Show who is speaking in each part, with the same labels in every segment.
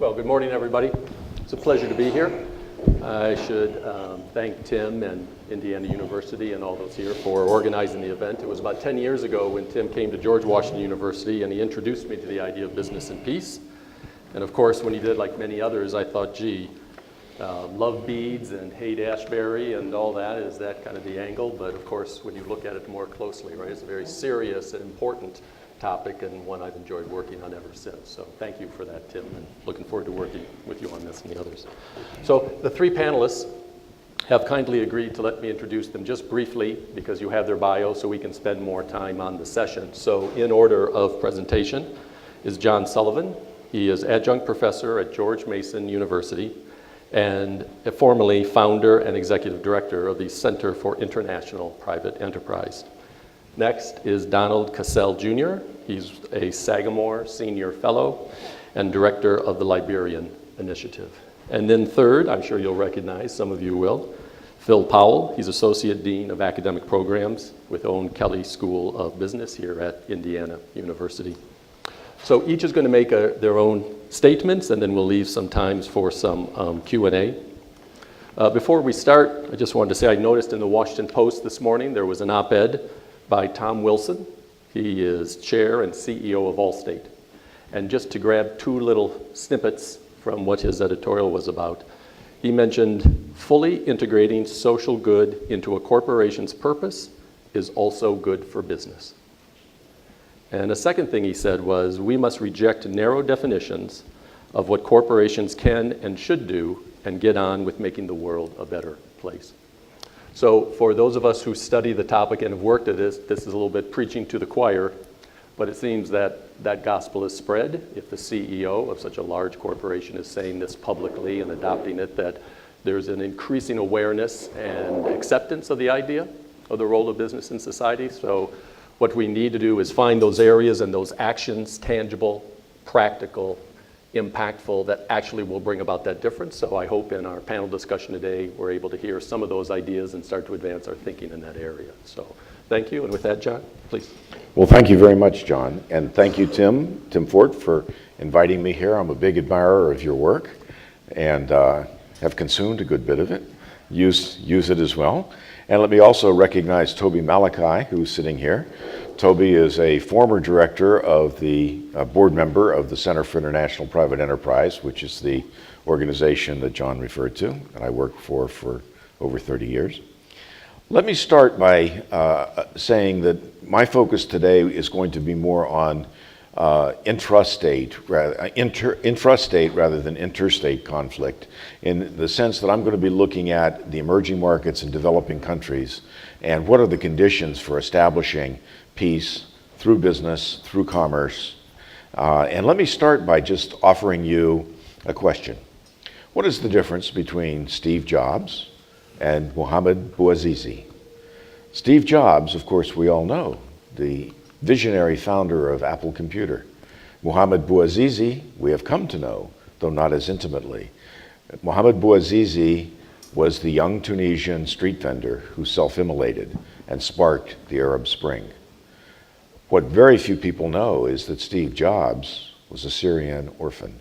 Speaker 1: Well, good morning, everybody. It's a pleasure to be here. I should thank Tim and Indiana University and all those here for organizing the event. It was about 10 years ago when Tim came to George Washington University and he introduced me to the idea of business and peace. And of course, when he did, like many others, I thought, gee, love beads and hate Ashbury and all that, is that kind of the angle? But of course, when you look at it more closely, right, it's a very serious and important topic and one I've enjoyed working on ever since. So thank you for that, Tim, and looking forward to working with you on this and the others. So the three panelists have kindly agreed to let me introduce them just briefly because you have their bio so we can spend more time on the session. So in order of presentation is John Sullivan. He is adjunct professor at George Mason University and formerly founder and executive director of the Center for International Private Enterprise. Next is Donald Cassell Jr. He's a Sagamore Senior Fellow and Director of the Liberian Initiative. And then third, I'm sure you'll recognize, some of you will, Phil Powell. He's Associate Dean of Academic Programs with Owen Kelly School of Business here at Indiana University. So each is going to make their own statements, and then we'll leave some time for some Q&A. Before we start, I just wanted to say I noticed in the Washington Post this morning there was an op-ed by Tom Wilson. He is chair and CEO of Allstate. And just to grab two little snippets from what his editorial was about, he mentioned fully integrating social good into a corporation's purpose is also good for business. And a second thing he said was, we must reject narrow definitions of what corporations can and should do and get on with making the world a better place. So for those of us who study the topic and have worked at this is a little bit preaching to the choir, but it seems that that gospel is spread. If the CEO of such a large corporation is saying this publicly and adopting it, that there's an increasing awareness and acceptance of the idea of the role of business in society. So what we need to do is find those areas and those actions, tangible, practical, impactful, that actually will bring about that difference. So I hope in our panel discussion today, we're able to hear some of those ideas and start to advance our thinking in that area. So thank you. And with that, John, please.
Speaker 2: Well, thank you very much, John. And thank you, Tim Fort, for inviting me here. I'm a big admirer of your work and have consumed a good bit of it. Use it as well. And let me also recognize Toby Malachi, who's sitting here. Toby is a former director of the board member of the Center for International Private Enterprise, which is the organization that John referred to, and I worked for over 30 years. Let me start by saying that my focus today is going to be more on intrastate rather than interstate conflict, in the sense that I'm going to be looking at the emerging markets and developing countries and what are the conditions for establishing peace through business, through commerce. And let me start by just offering you a question. What is the difference between Steve Jobs and Mohamed Bouazizi? Steve Jobs, of course, we all know, the visionary founder of Apple Computer. Mohamed Bouazizi, we have come to know, though not as intimately. Mohamed Bouazizi was the young Tunisian street vendor who self-immolated and sparked the Arab Spring. What very few people know is that Steve Jobs was a Syrian orphan.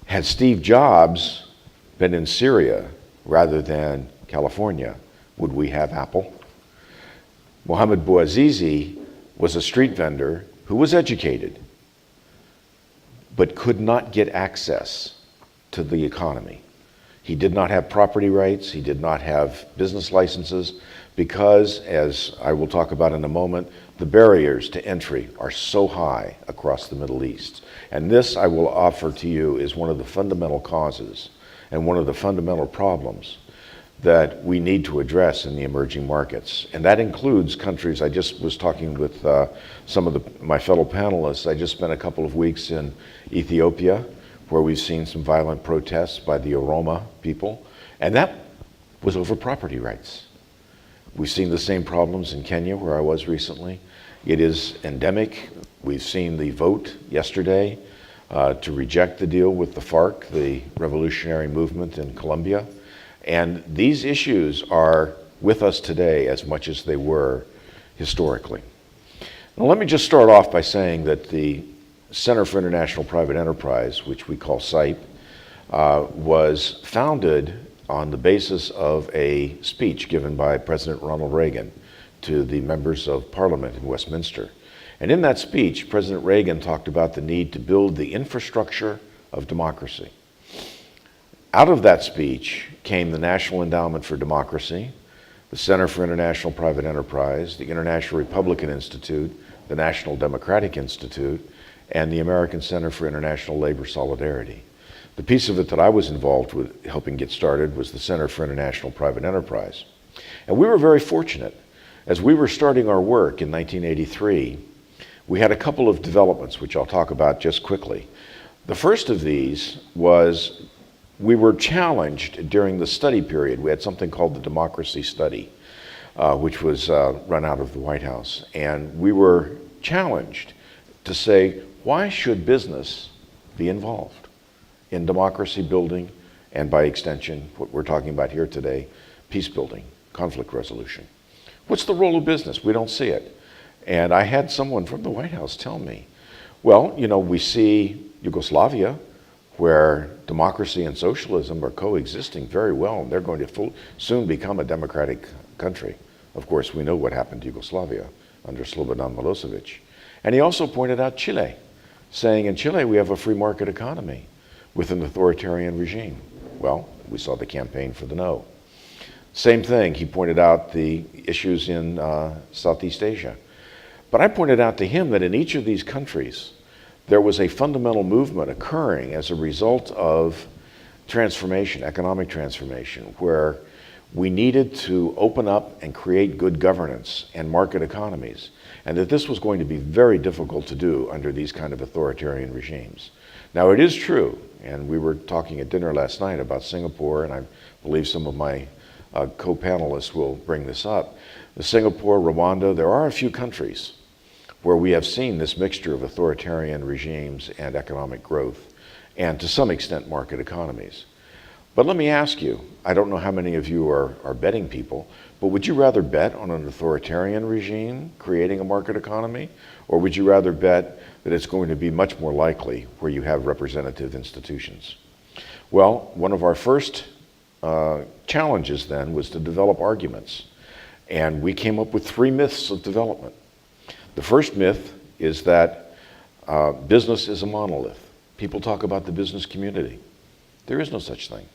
Speaker 2: Had Steve Jobs been in Syria rather than California, would we have Apple? Mohamed Bouazizi was a street vendor who was educated, but could not get access to the economy. He did not have property rights, he did not have business licenses, because, as I will talk about in a moment, the barriers to entry are so high across the Middle East. And this, I will offer to you, is one of the fundamental causes and one of the fundamental problems that we need to address in the emerging markets. And that includes countries. I just was talking with some of my fellow panelists. I just spent a couple of weeks in Ethiopia, where we've seen some violent protests by the Oroma people, and that was over property rights. We've seen the same problems in Kenya, where I was recently. It is endemic. We've seen the vote yesterday to reject the deal with the FARC, the revolutionary movement in Colombia. And these issues are with us today as much as they were historically. Now, let me just start off by saying that the Center for International Private Enterprise, which we call CIPE, was founded on the basis of a speech given by President Ronald Reagan to the members of Parliament in Westminster. And in that speech, President Reagan talked about the need to build the infrastructure of democracy. Out of that speech came the National Endowment for Democracy, the Center for International Private Enterprise, the International Republican Institute, the National Democratic Institute, and the American Center for International Labor Solidarity. The piece of it that I was involved with helping get started was the Center for International Private Enterprise. And we were very fortunate. As we were starting our work in 1983, we had a couple of developments, which I'll talk about just quickly. The first of these was we were challenged during the study period. We had something called the Democracy Study, which was run out of the White House. And we were challenged to say, why should business be involved in democracy building and, by extension, what we're talking about here today, peace building, conflict resolution? What's the role of business? We don't see it. And I had someone from the White House tell me, well, you know, we see Yugoslavia, where democracy and socialism are coexisting very well, and they're going to soon become a democratic country. Of course, we know what happened to Yugoslavia under Slobodan Milosevic. And he also pointed out Chile, saying in Chile we have a free market economy with an authoritarian regime. Well, we saw the campaign for the no. Same thing, he pointed out the issues in Southeast Asia. But I pointed out to him that in each of these countries, there was a fundamental movement occurring as a result of transformation, economic transformation, where we needed to open up and create good governance and market economies, and that this was going to be very difficult to do under these kind of authoritarian regimes. Now, it is true, and we were talking at dinner last night about Singapore, and I believe some of my co-panelists will bring this up. Singapore, Rwanda, there are a few countries where we have seen this mixture of authoritarian regimes and economic growth, and to some extent market economies. But let me ask you, I don't know how many of you are betting people, but would you rather bet on an authoritarian regime creating a market economy, or would you rather bet that it's going to be much more likely where you have representative institutions? Well, one of our first challenges then was to develop arguments, and we came up with 3 myths of development. The first myth is that business is a monolith. People talk about the business community. There is no such thing.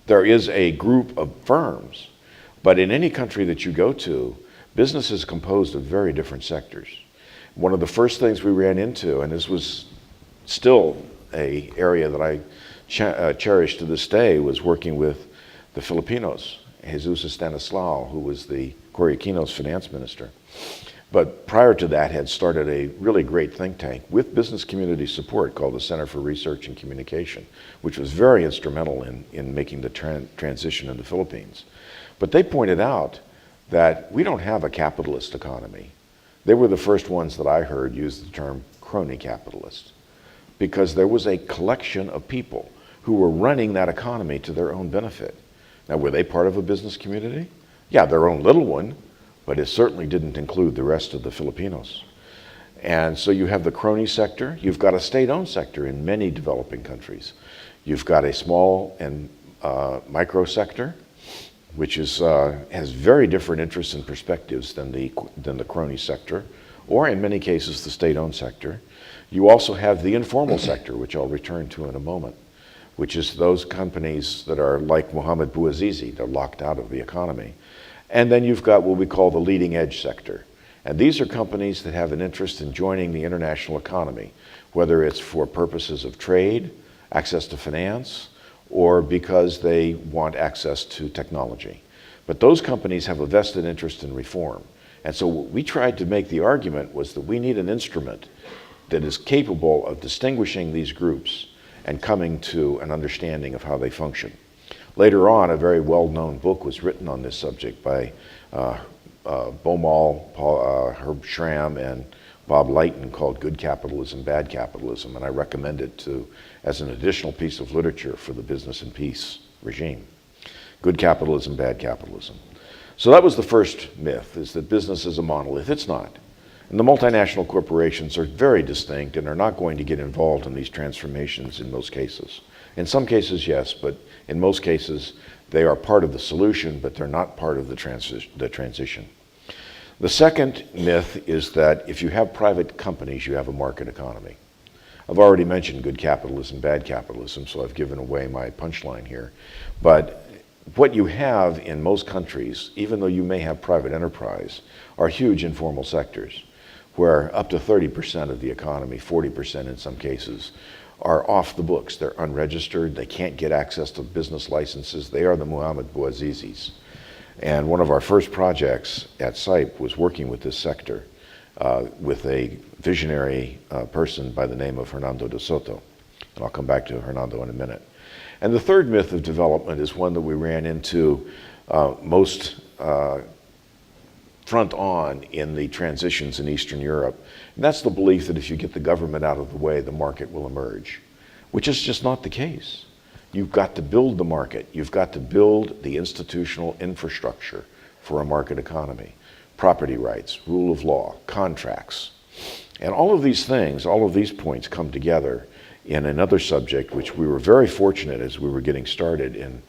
Speaker 2: There is a group of firms, but in any country that you go to, business is composed of very different sectors. One of the first things we ran into, and this was still an area that I cherish to this day, was working with the Filipinos, Jesus Stanislao, who was the Cory Aquino's finance minister. But prior to that had started a really great think tank with business community support called the Center for Research and Communication, which was very instrumental in making the transition in the Philippines. But they pointed out that we don't have a capitalist economy. They were the first ones that I heard use the term crony capitalist, because there was a collection of people who were running that economy to their own benefit. Now, were they part of a business community? Yeah, their own little one, but it certainly didn't include the rest of the Filipinos. And so you have the crony sector. You've got a state-owned sector in many developing countries. You've got a small and micro sector, which is, has very different interests and perspectives than the crony sector, or in many cases, the state-owned sector. You also have the informal sector, which I'll return to in a moment, which is those companies that are like Mohamed Bouazizi. They're locked out of the economy. And then you've got what we call the leading edge sector. And these are companies that have an interest in joining the international economy, whether it's for purposes of trade, access to finance, or because they want access to technology. But those companies have a vested interest in reform. And so what we tried to make the argument was that we need an instrument that is capable of distinguishing these groups and coming to an understanding of how they function. Later on, a very well-known book was written on this subject by Baumol, Herb Schramm, and Bob Lighton, called Good Capitalism, Bad Capitalism, and I recommend it as an additional piece of literature for the business and peace regime. Good capitalism, bad capitalism. So that was the first myth, is that business is a monolith. It's not. And the multinational corporations are very distinct and are not going to get involved in these transformations in most cases. In some cases, yes, but in most cases, they are part of the solution, but they're not part of the transition. The second myth is that if you have private companies, you have a market economy. I've already mentioned good capitalism, bad capitalism, so I've given away my punchline here. But what you have in most countries, even though you may have private enterprise, are huge informal sectors, where up to 30% of the economy, 40% in some cases, are off the books. They're unregistered. They can't get access to business licenses. They are the Muhammad Bouazizis. And one of our first projects at SIPE was working with this sector with a visionary person by the name of Hernando de Soto. And I'll come back to Hernando in a minute. And the third myth of development is one that we ran into most front on in the transitions in Eastern Europe. And that's the belief that if you get the government out of the way, the market will emerge, which is just not the case. You've got to build the market. You've got to build the institutional infrastructure for a market economy. Property rights, rule of law, contracts. And all of these things, all of these points come together in another subject which we were very fortunate as we were getting started in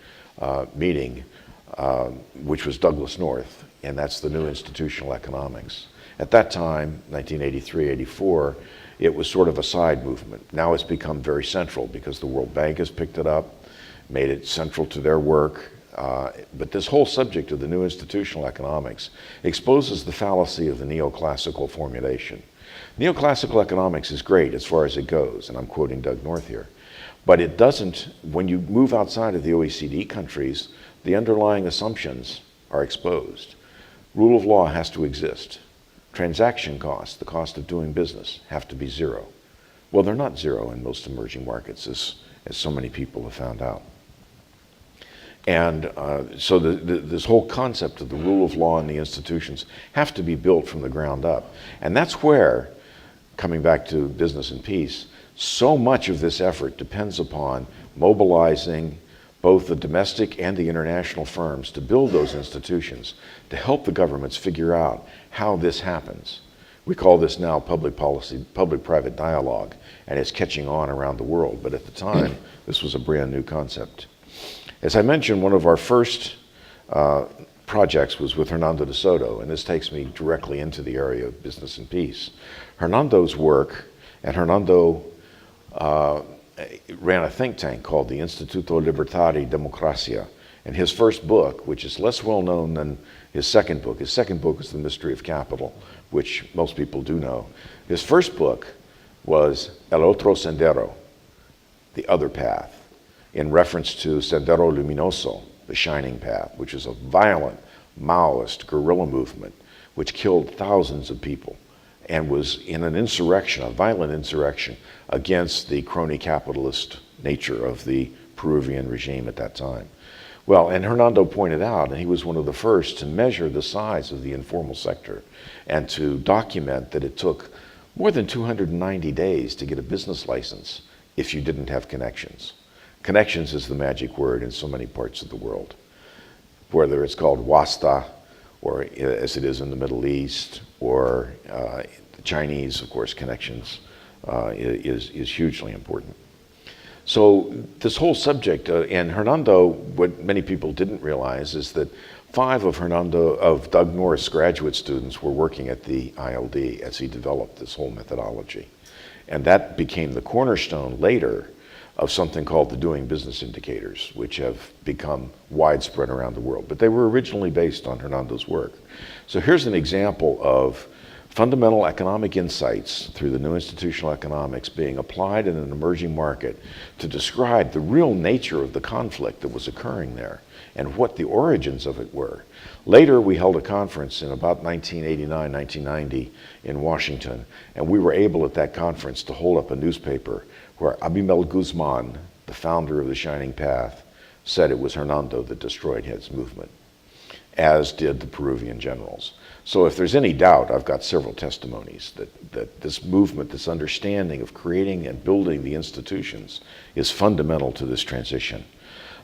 Speaker 2: meeting, which was Douglass North, and that's the new institutional economics. At that time, 1983, 84, it was sort of a side movement. Now it's become very central because the World Bank has picked it up, made it central to their work. But this whole subject of the new institutional economics exposes the fallacy of the neoclassical formulation. Neoclassical economics is great as far as it goes, and I'm quoting Doug North here, but it doesn't, when you move outside of the OECD countries, the underlying assumptions are exposed. Rule of law has to exist. Transaction costs, the cost of doing business, have to be zero. Well, they're not zero in most emerging markets, as so many people have found out. And so this whole concept of the rule of law and the institutions have to be built from the ground up. And that's where, coming back to business and peace, so much of this effort depends upon mobilizing both the domestic and the international firms to build those institutions, to help the governments figure out how this happens. We call this now public policy, public-private dialogue, and it's catching on around the world. But at the time, this was a brand new concept. As I mentioned, one of our first projects was with Hernando de Soto, and this takes me directly into the area of business and peace. Hernando's work, and Hernando ran a think tank called the Instituto Libertad y Democracia, and his first book, which is less well known than his second book is The Mystery of Capital, which most people do know. His first book was El Otro Sendero, The Other Path, in reference to Sendero Luminoso, the Shining Path, which is a violent Maoist guerrilla movement which killed thousands of people and was in an insurrection, a violent insurrection against the crony capitalist nature of the Peruvian regime at that time. Well, and Hernando pointed out, and he was one of the first to measure the size of the informal sector and to document that it took more than 290 days to get a business license if you didn't have connections. Connections is the magic word in so many parts of the world, whether it's called wasta, or as it is in the Middle East, or the Chinese, of course, connections is hugely important. So this whole subject, and Hernando, what many people didn't realize is that 5 of Doug North's graduate students were working at the ILD as he developed this whole methodology. And that became the cornerstone later of something called the Doing Business Indicators, which have become widespread around the world. But they were originally based on Hernando's work. So here's an example of fundamental economic insights through the new institutional economics being applied in an emerging market to describe the real nature of the conflict that was occurring there and what the origins of it were. Later, we held a conference in about 1989, 1990 in Washington, and we were able at that conference to hold up a newspaper where Abimel Guzman, the founder of the Shining Path, said it was Hernando that destroyed his movement, as did the Peruvian generals. So if there's any doubt, I've got several testimonies that this movement, this understanding of creating and building the institutions is fundamental to this transition.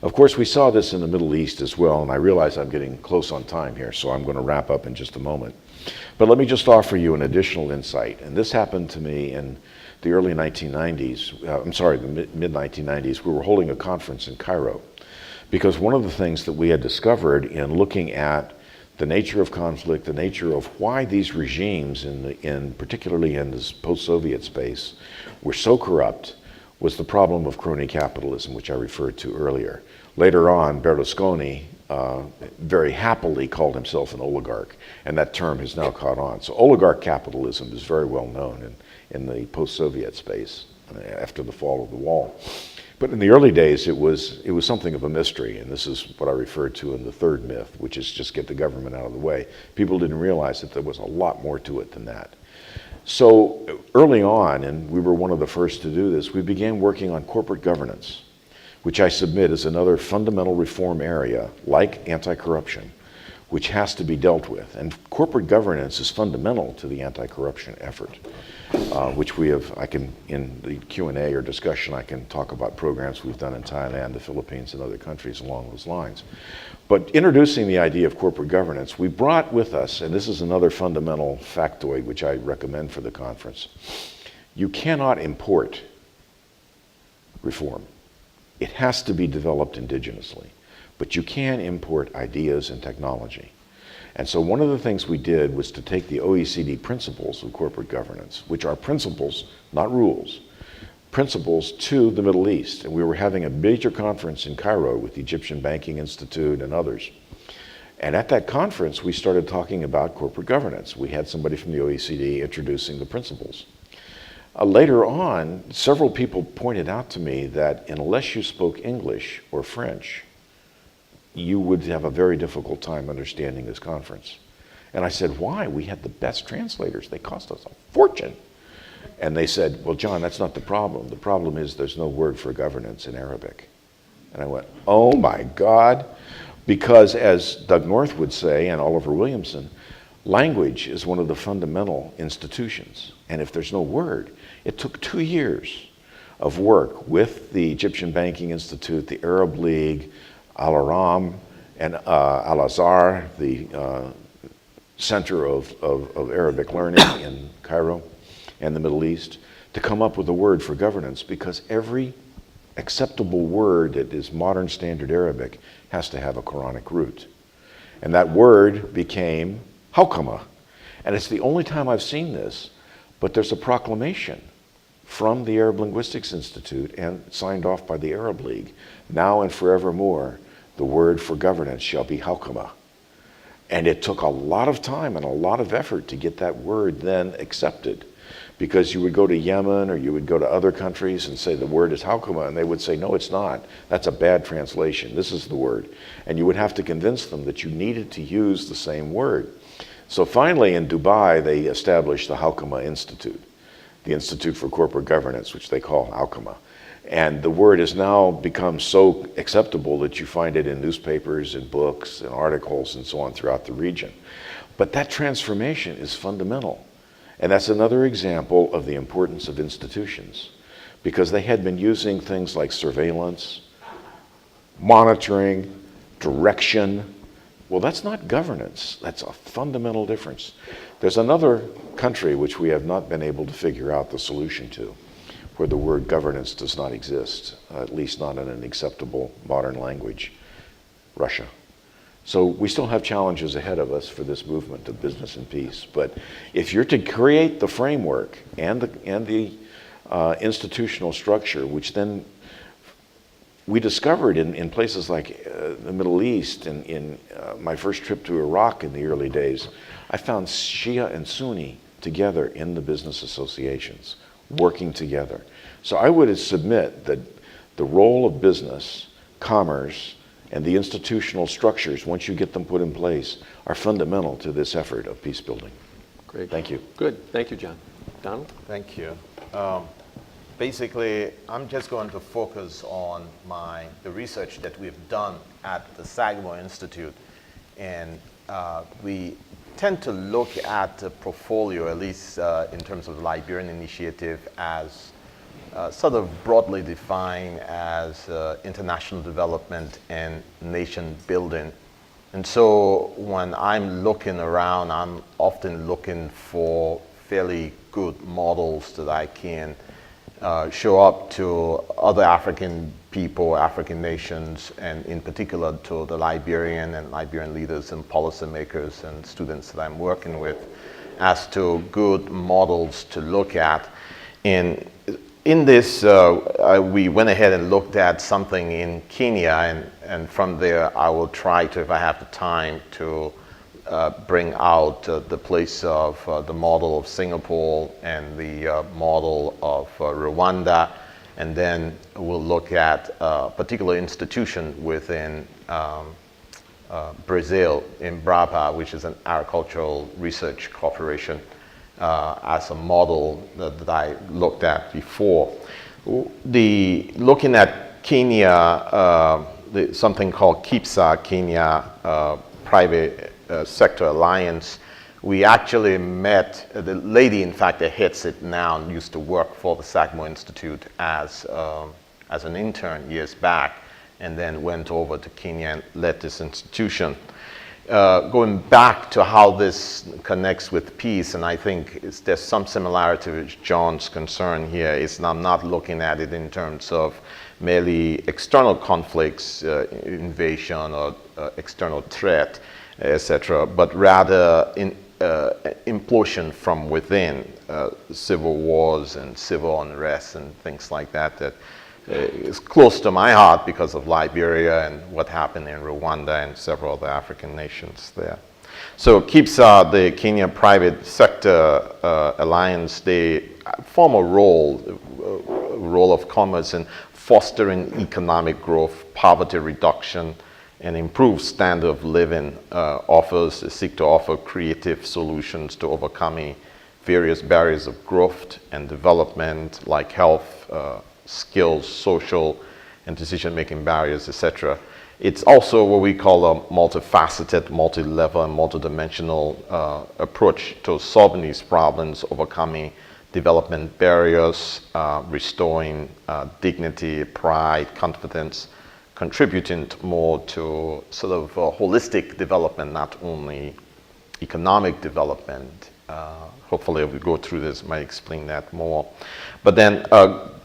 Speaker 2: Of course, we saw this in the Middle East as well, and I realize I'm getting close on time here, so I'm going to wrap up in just a moment. But let me just offer you an additional insight, and this happened to me in the early 1990s, the mid-1990s. We were holding a conference in Cairo, because one of the things that we had discovered in looking at the nature of conflict, the nature of why these regimes, particularly in this post-Soviet space, were so corrupt, was the problem of crony capitalism, which I referred to earlier. Later on, Berlusconi very happily called himself an oligarch, and that term has now caught on. So oligarch capitalism is very well known in the post-Soviet space after the fall of the wall. But in the early days, it was something of a mystery, and this is what I referred to in the third myth, which is just get the government out of the way. People didn't realize that there was a lot more to it than that. So early on, and we were one of the first to do this, we began working on corporate governance, which I submit is another fundamental reform area, like anti-corruption, which has to be dealt with. And corporate governance is fundamental to the anti-corruption effort, which in the Q&A or discussion, I can talk about programs we've done in Thailand, the Philippines, and other countries along those lines. But introducing the idea of corporate governance, we brought with us, and this is another fundamental factoid which I recommend for the conference, you cannot import reform. It has to be developed indigenously, but you can import ideas and technology. And so one of the things we did was to take the OECD principles of corporate governance, which are principles, not rules, principles to the Middle East. And we were having a major conference in Cairo with the Egyptian Banking Institute and others. And at that conference, we started talking about corporate governance. We had somebody from the OECD introducing the principles. Later on, several people pointed out to me that unless you spoke English or French, you would have a very difficult time understanding this conference. And I said, why? We had the best translators. They cost us a fortune. And they said, well, John, that's not the problem. The problem is there's no word for governance in Arabic. And I went, oh my God. Because as Doug North would say, and Oliver Williamson, language is one of the fundamental institutions. And if there's no word, it took 2 years of work with the Egyptian Banking Institute, the Arab League, Al-Aram, and Al-Azhar, the Center of Arabic Learning in Cairo and the Middle East, to come up with a word for governance, because every acceptable word that is modern standard Arabic has to have a Quranic root. And that word became hawkama. And it's the only time I've seen this, but there's a proclamation from the Arab Linguistics Institute and signed off by the Arab League. Now and forevermore, the word for governance shall be hawkama. And it took a lot of time and a lot of effort to get that word then accepted, because you would go to Yemen or you would go to other countries and say the word is hawkama, and they would say, no, it's not. That's a bad translation. This is the word. And you would have to convince them that you needed to use the same word. So finally in Dubai, they established the Hawkama Institute, the Institute for Corporate Governance, which they call Hawkama. And the word has now become so acceptable that you find it in newspapers and books and articles and so on throughout the region. But that transformation is fundamental. And that's another example of the importance of institutions, because they had been using things like surveillance, monitoring, direction. Well, that's not governance. That's a fundamental difference. There's another country which we have not been able to figure out the solution to, where the word governance does not exist, at least not in an acceptable modern language: Russia. So we still have challenges ahead of us for this movement of business and peace. But if you're to create the framework and the institutional structure, which then we discovered in places like the Middle East, and in my first trip to Iraq in the early days, I found Shia and Sunni together in the business associations, working together. So I would submit that the role of business, commerce, and the institutional structures, once you get them put in place, are fundamental to this effort of peace building.
Speaker 1: Great.
Speaker 2: Thank you.
Speaker 1: Good. Thank you, John. Donald?
Speaker 3: Thank you. Basically, I'm just going to focus on the research that we've done at the Sagamore Institute. And we tend to look at the portfolio, at least in terms of the Liberian initiative, as sort of broadly defined as international development and nation building. And so when I'm looking around, I'm often looking for fairly good models that I can show up to other African people, African nations, and in particular to the Liberian and Liberian leaders and policymakers and students that I'm working with as to good models to look at. And in this, we went ahead and looked at something in Kenya, and from there I will try to, if I have the time, to bring out the place of the model of Singapore and the model of Rwanda, and then we'll look at a particular institution within Brazil, Embrapa, which is an agricultural research corporation, as a model that I looked at before. Looking at Kenya, something called KIPSA, Kenya Private Sector Alliance, we actually met, the lady in fact that heads it now used to work for the Sagamore Institute as an intern years back, and then went over to Kenya and led this institution. Going back to how this connects with peace, and I think there's some similarity with John's concern here, is I'm not looking at it in terms of merely external conflicts, invasion or external threat, etc., but rather implosion from within, civil wars and civil unrest and things like that, that is close to my heart because of Liberia and what happened in Rwanda and several other African nations there. So KIPSA, the Kenya Private Sector Alliance, they form a role of commerce in fostering economic growth, poverty reduction, and improved standard of living. Seek to offer creative solutions to overcoming various barriers of growth and development, like health, skills, social and decision-making barriers, etc. It's also what we call a multifaceted, multi-level, and multidimensional approach to solving these problems, overcoming development barriers, restoring dignity, pride, confidence, contributing more to sort of holistic development, not only economic development. Hopefully, if we go through this, I might explain that more. But then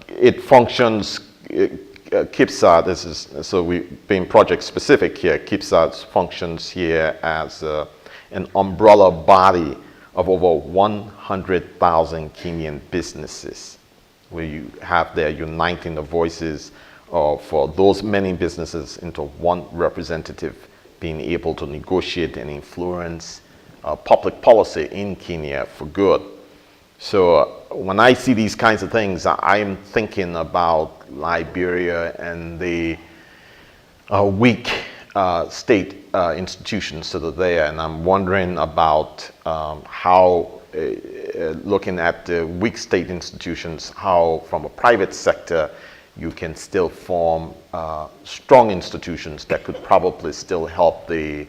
Speaker 3: it functions, KIPSA, this is, so we've been project specific here. KIPSA functions here as an umbrella body of over 100,000 Kenyan businesses, where you have there uniting the voices for those many businesses into one representative being able to negotiate and influence public policy in Kenya for good. So when I see these kinds of things, I am thinking about Liberia and the weak state institutions that are there, and I'm wondering about how, looking at the weak state institutions, how from a private sector you can still form strong institutions that could probably still help the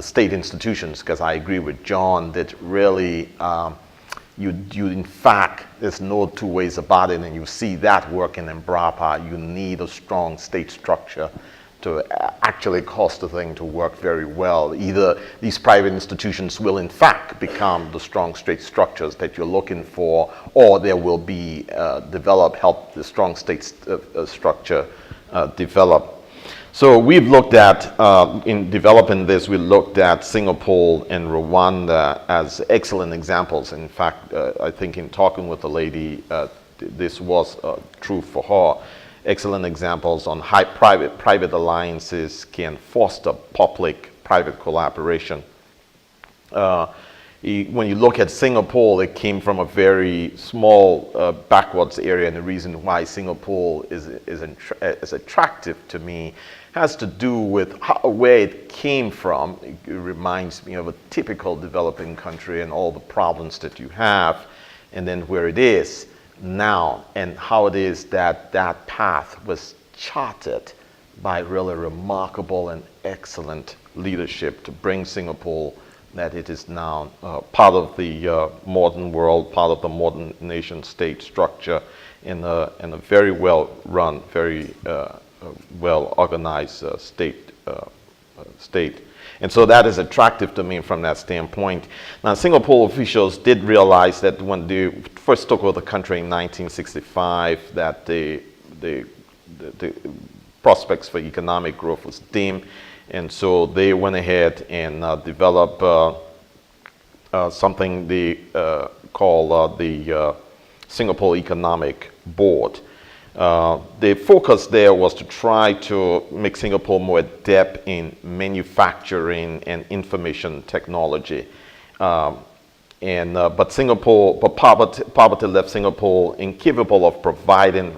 Speaker 3: state institutions, because I agree with John that really you in fact, there's no two ways about it, and you see that working in Embrapa. You need a strong state structure to actually cause the thing to work very well. Either these private institutions will in fact become the strong state structures that you're looking for, or there will be help the strong state structure develop. So we've looked at, in developing this, we looked at Singapore and Rwanda as excellent examples. In fact, I think in talking with the lady, this was true for her. Excellent examples on how private alliances can foster public-private collaboration. When you look at Singapore, it came from a very small backwards area, and the reason why Singapore is attractive to me has to do with where it came from. It reminds me of a typical developing country and all the problems that you have, and then where it is now, and how it is that that path was charted by really remarkable and excellent leadership to bring Singapore that it is now part of the modern world, part of the modern nation state structure in a very well run, very well organized state. And so that is attractive to me from that standpoint. Now, Singapore officials did realize that when they first took over the country in 1965, that the prospects for economic growth was dim. And so they went ahead and developed something they call the Singapore Economic Board. The focus there was to try to make Singapore more adept in manufacturing and information technology. But poverty left Singapore incapable of providing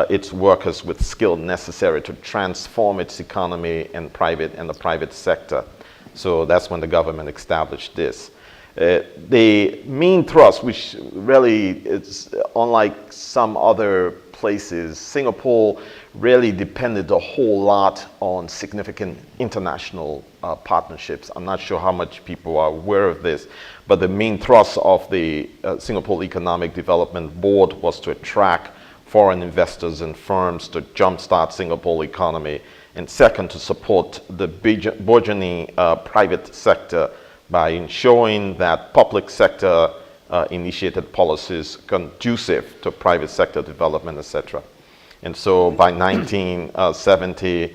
Speaker 3: its workers with skill necessary to transform its economy and the private sector. So that's when the government established this. The main thrust, which really is unlike some other places, Singapore really depended a whole lot on significant international partnerships. I'm not sure how much people are aware of this, but the main thrust of the Singapore Economic Development Board was to attract foreign investors and firms to jumpstart Singapore economy, and second, to support the burgeoning private sector by ensuring that public sector initiated policies conducive to private sector development, etc. And so by 1970,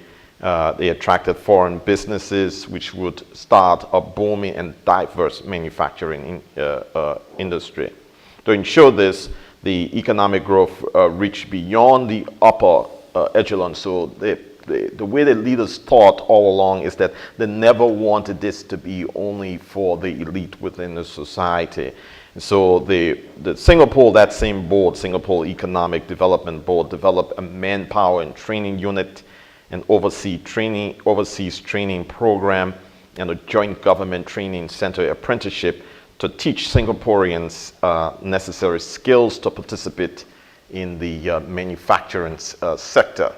Speaker 3: they attracted foreign businesses which would start a booming and diverse manufacturing industry. To ensure this, the economic growth reached beyond the upper echelon. So the way the leaders thought all along is that they never wanted this to be only for the elite within the society. So the Singapore, that same board, Singapore Economic Development Board, developed a manpower and training unit, an overseas training program, and a joint government training center apprenticeship to teach Singaporeans necessary skills to participate in the manufacturing sector.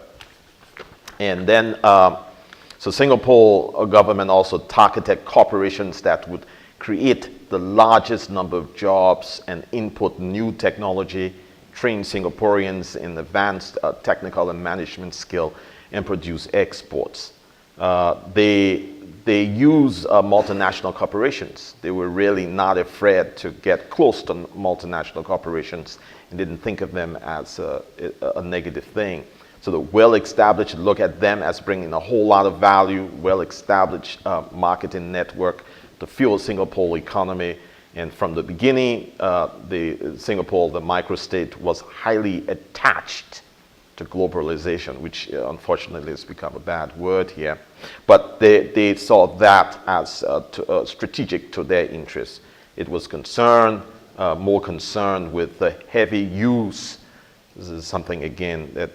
Speaker 3: And then, so Singapore government also targeted corporations that would create the largest number of jobs and input new technology, train Singaporeans in advanced technical and management skill, and produce exports. They use multinational corporations. They were really not afraid to get close to multinational corporations and didn't think of them as a negative thing. So the well-established look at them as bringing a whole lot of value, well-established marketing network to fuel Singapore economy. And from the beginning, Singapore, the microstate, was highly attached to globalization, which unfortunately has become a bad word here. But they saw that as strategic to their interests. It was more concerned with the heavy use. This is something, again, that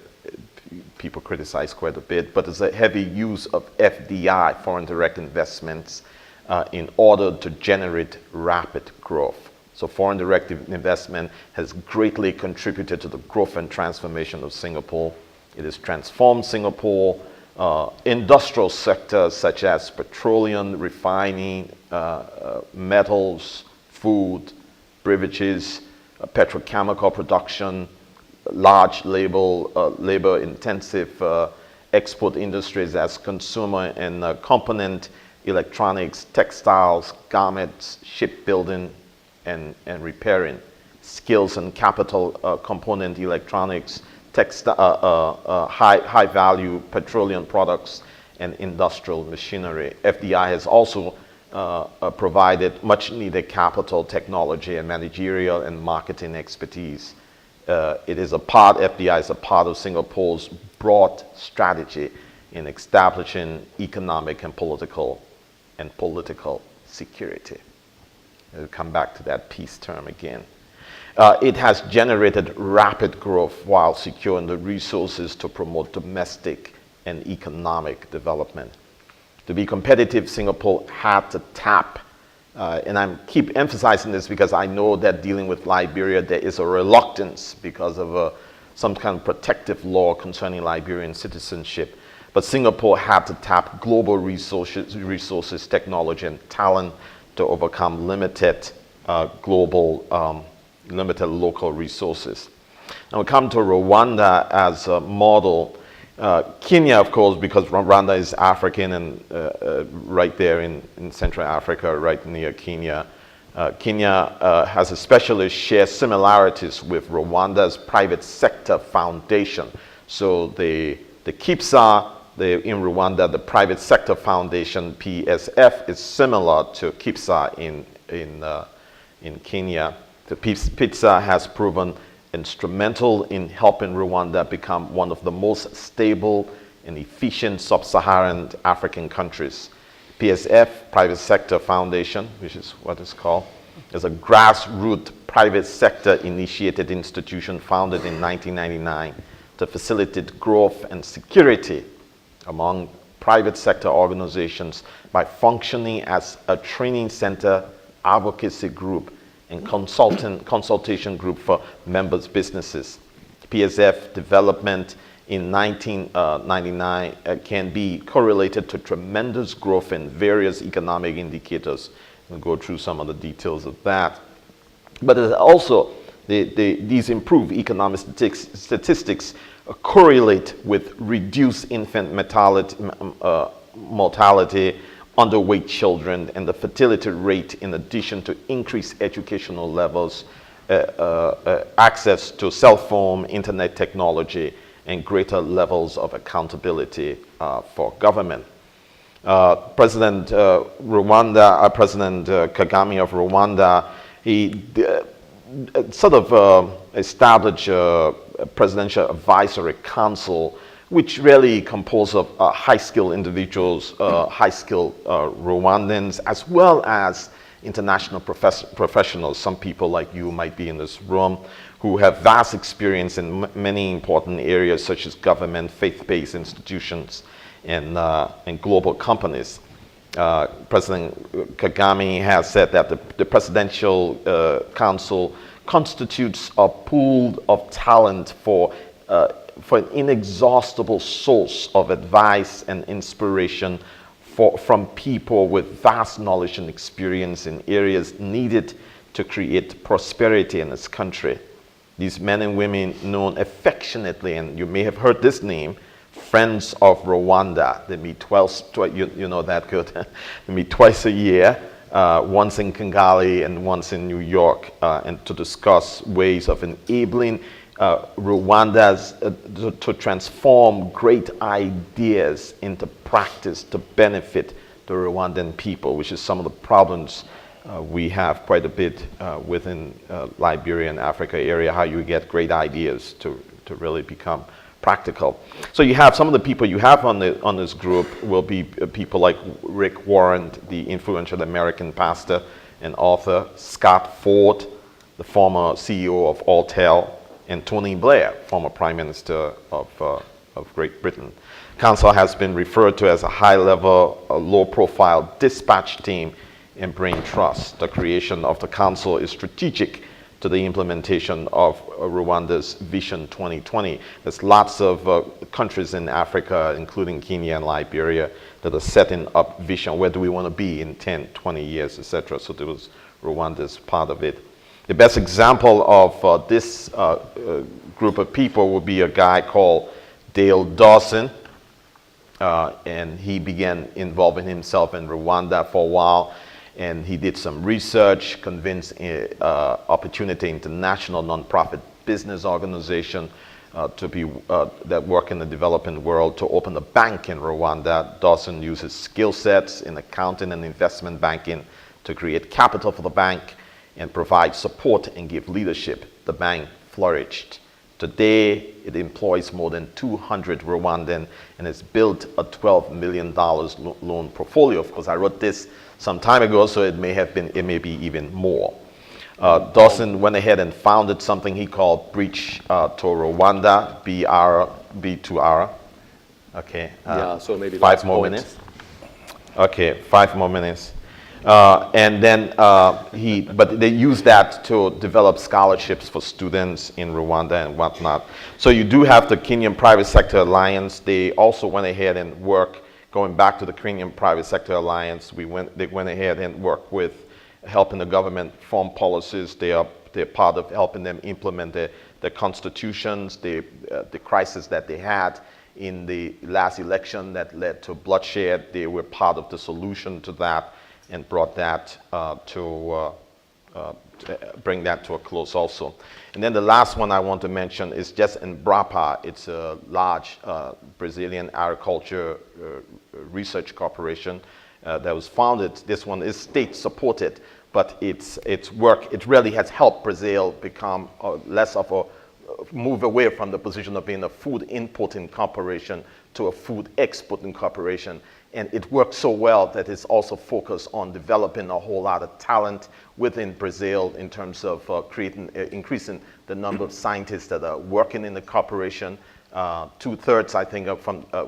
Speaker 3: people criticize quite a bit, but it's a heavy use of FDI, foreign direct investments, in order to generate rapid growth. So foreign direct investment has greatly contributed to the growth and transformation of Singapore. It has transformed Singapore. Industrial sectors such as petroleum, refining, metals, food, beverages, petrochemical production, large labor-intensive export industries as consumer and component, electronics, textiles, garments, shipbuilding, and repairing, skills and capital component electronics, high-value petroleum products, and industrial machinery. FDI has also provided much-needed capital, technology, and managerial and marketing expertise. FDI is a part of Singapore's broad strategy in establishing economic and political security. We'll come back to that peace term again. It has generated rapid growth while securing the resources to promote domestic and economic development. To be competitive, Singapore had to tap, and I keep emphasizing this because I know that dealing with Liberia, there is a reluctance because of some kind of protective law concerning Liberian citizenship. But Singapore had to tap global resources, technology, and talent to overcome limited limited local resources. Now we come to Rwanda as a model. Kenya, of course, because Rwanda is African and right there in Central Africa, right near Kenya. Kenya has especially shared similarities with Rwanda's private sector foundation. So the KIPSA, in Rwanda, the private sector foundation, PSF, is similar to KIPSA in Kenya. The PSF has proven instrumental in helping Rwanda become one of the most stable and efficient sub-Saharan African countries. PSF, Private Sector Foundation, which is what it's called, is a grassroots private sector initiated institution founded in 1999 to facilitate growth and security among private sector organizations by functioning as a training center, advocacy group, and consultation group for members' businesses. PSF development in 1999 can be correlated to tremendous growth in various economic indicators. We'll go through some of the details of that. But also, these improved economic statistics correlate with reduced infant mortality, underweight children, and the fertility rate, in addition to increased educational levels, access to cell phone, internet technology, and greater levels of accountability for government. President Kagame of Rwanda, he sort of established a presidential advisory council, which really composed of high-skilled individuals, high-skilled Rwandans, as well as international professionals. Some people like you might be in this room who have vast experience in many important areas such as government, faith-based institutions, and global companies. President Kagame has said that the Presidential Council constitutes a pool of talent for an inexhaustible source of advice and inspiration from people with vast knowledge and experience in areas needed to create prosperity in this country. These men and women known affectionately, and you may have heard this name, Friends of Rwanda. They meet twice, you know that good. They meet twice a year, once in Kigali and once in New York, and to discuss ways of enabling Rwandans to transform great ideas into practice to benefit the Rwandan people, which is some of the problems we have quite a bit within Liberia and Africa area, how you get great ideas to really become practical. So you have some of the people you have on this group will be people like Rick Warren, the influential American pastor and author, Scott Ford, the former CEO of Alltel, and Tony Blair, former Prime Minister of Great Britain. Council has been referred to as a high-level, low-profile dispatch team in brain trust. The creation of the council is strategic to the implementation of Rwanda's Vision 2020. There's lots of countries in Africa, including Kenya and Liberia, that are setting up vision. Where do we want to be in 10, 20 years, etc.? So there was Rwanda's part of it. The best example of this group of people would be a guy called Dale Dawson, and he began involving himself in Rwanda for a while, and he did some research, convinced Opportunity International, nonprofit business organization, that work in the developing world, to open a bank in Rwanda. Dawson used his skill sets in accounting and investment banking to create capital for the bank and provide support and give leadership. The bank flourished. Today, it employs more than 200 Rwandan and has built a $12 million loan portfolio. Of course, I wrote this some time ago, so it may be even more. Dawson went ahead and founded something he called Bridge to Rwanda, B2R. Okay.
Speaker 1: Yeah, so maybe
Speaker 3: 5 more minutes. Okay, 5 more minutes. And then but they use that to develop scholarships for students in Rwanda and whatnot. So you do have the Kenyan Private Sector Alliance. They also went ahead and worked, going back to the Kenyan Private Sector Alliance, they went ahead and worked with helping the government form policies. They're part of helping them implement the constitutions, the crisis that they had in the last election that led to bloodshed. They were part of the solution to that and brought that to bring that to a close also. And then the last one I want to mention is just Embrapa. It's a large Brazilian agriculture research corporation that was founded. This one is state supported, but its work, it really has helped Brazil become less of a, move away from the position of being a food importing corporation to a food exporting corporation. And it works so well that it's also focused on developing a whole lot of talent within Brazil in terms of increasing the number of scientists that are working in the corporation. 2/3, I think,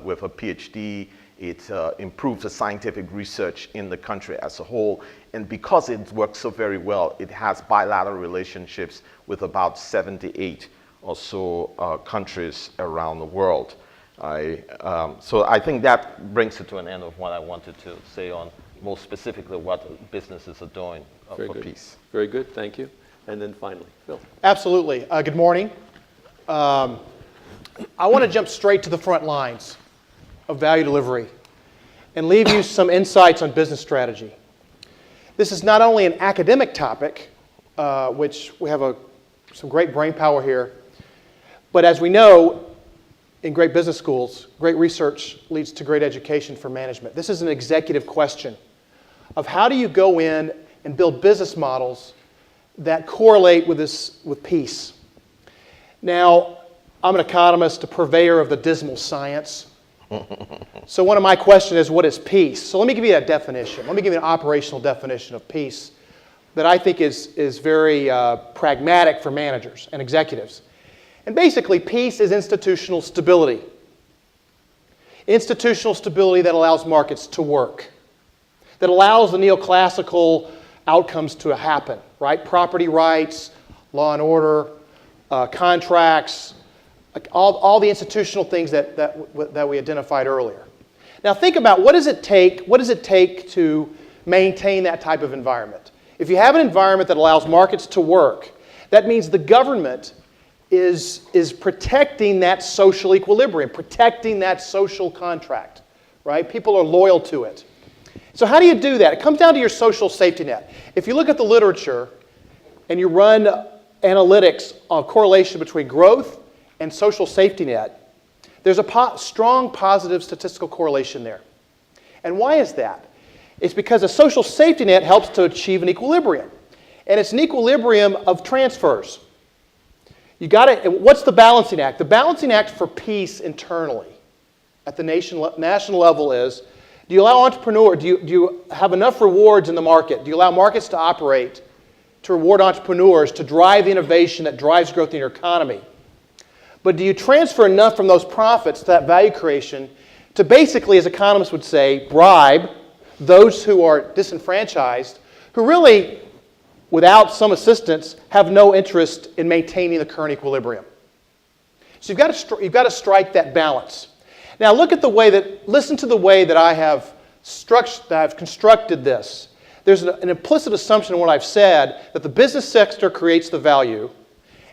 Speaker 3: with a PhD. It improves the scientific research in the country as a whole. And because it works so very well, it has bilateral relationships with about 78 or so countries around the world. So I think that brings it to an end of what I wanted to say on more specifically what businesses are doing for peace.
Speaker 1: Very good, thank you. And then finally, Phil.
Speaker 4: Absolutely. Good morning. I want to jump straight to the front lines of value delivery and leave you some insights on business strategy. This is not only an academic topic, which we have some great brain power here, but as we know, in great business schools, great research leads to great education for management. This is an executive question of how do you go in and build business models that correlate with peace. Now, I'm an economist, a purveyor of the dismal science. So one of my questions is, what is peace? So let me give you that definition. Let me give you an operational definition of peace that I think is very pragmatic for managers and executives. And basically, peace is institutional stability. Institutional stability that allows markets to work, that allows the neoclassical outcomes to happen, right? Property rights, law and order, contracts, all the institutional things that we identified earlier. Now think about what does it take to maintain that type of environment? If you have an environment that allows markets to work, that means the government is protecting that social equilibrium, protecting that social contract, right? People are loyal to it. So how do you do that? It comes down to your social safety net. If you look at the literature and you run analytics on correlation between growth and social safety net, there's a strong positive statistical correlation there. And why is that? It's because a social safety net helps to achieve an equilibrium. And it's an equilibrium of transfers. What's the balancing act? The balancing act for peace internally at the national level is, do you allow entrepreneurs, do you have enough rewards in the market? Do you allow markets to operate to reward entrepreneurs, to drive the innovation that drives growth in your economy? But do you transfer enough from those profits to that value creation to basically, as economists would say, bribe those who are disenfranchised, who really, without some assistance, have no interest in maintaining the current equilibrium? So you've got to strike that balance. Now listen to the way that I have constructed this. There's an implicit assumption in what I've said that the business sector creates the value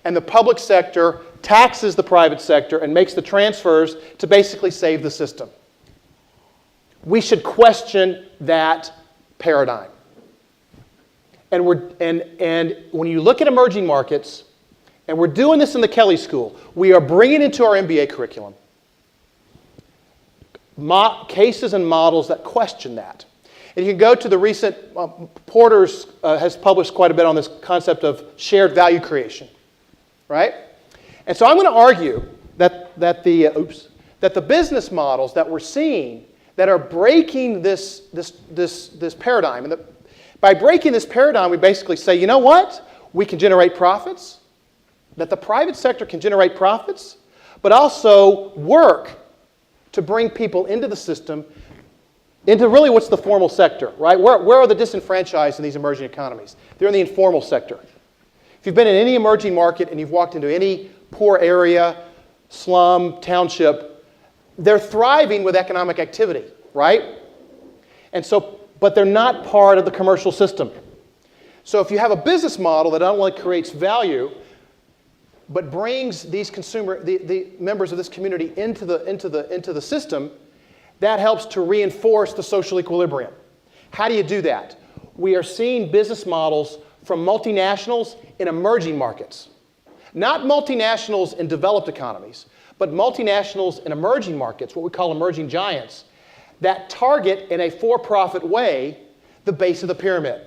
Speaker 4: and the public sector taxes the private sector and makes the transfers to basically save the system. We should question that paradigm. And when you look at emerging markets, and we're doing this in the Kelley School, we are bringing into our MBA curriculum cases and models that question that. And you can go to the recent, Porter's has published quite a bit on this concept of shared value creation, right? And so I'm going to argue that the business models that we're seeing that are breaking this paradigm, and by breaking this paradigm, we basically say, you know what? We can generate profits, that the private sector can generate profits, but also work to bring people into the system into really what's the formal sector, right? Where are the disenfranchised in these emerging economies? They're in the informal sector. If you've been in any emerging market and you've walked into any poor area, slum, township, they're thriving with economic activity, right? And so, but they're not part of the commercial system. So if you have a business model that not only creates value, but brings these the members of this community into the system, that helps to reinforce the social equilibrium. How do you do that? We are seeing business models from multinationals in emerging markets. Not multinationals in developed economies, but multinationals in emerging markets, what we call emerging giants, that target in a for-profit way the base of the pyramid.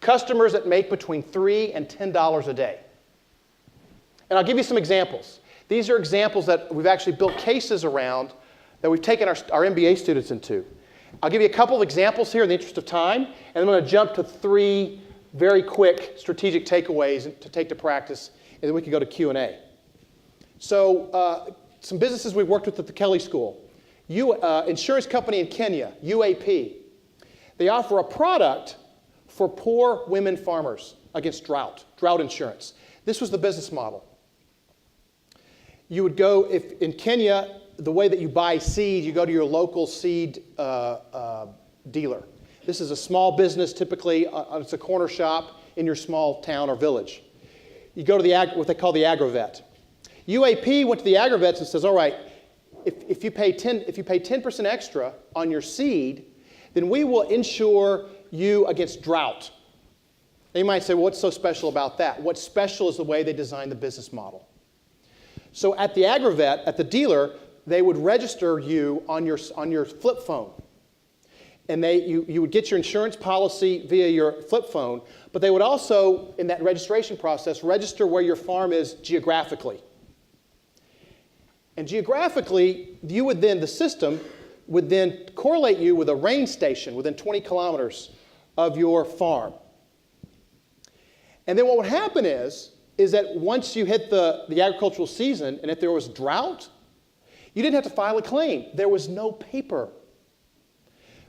Speaker 4: Customers that make between $3 and $10 a day. And I'll give you some examples. These are examples that we've actually built cases around that we've taken our MBA students into. I'll give you a couple of examples here in the interest of time, and then I'm going to jump to 3 very quick strategic takeaways to take to practice, and then we can go to Q&A. So some businesses we've worked with at the Kelly School. Insurance company in Kenya, UAP. They offer a product for poor women farmers against drought insurance. This was the business model. You would go, if in Kenya, the way that you buy seed, you go to your local seed dealer. This is a small business, typically, it's a corner shop in your small town or village. You go to what they call the agrovet. UAP went to the agrovets and says, all right, if you pay 10% extra on your seed, then we will insure you against drought. And you might say, well, what's so special about that? What's special is the way they designed the business model. So at the agrovet, at the dealer, they would register you on your flip phone. And you would get your insurance policy via your flip phone, but they would also, in that registration process, register where your farm is geographically. And geographically, the system would then correlate you with a rain station within 20 kilometers of your farm. And then what would happen is that once you hit the agricultural season, and if there was drought, you didn't have to file a claim. There was no paper.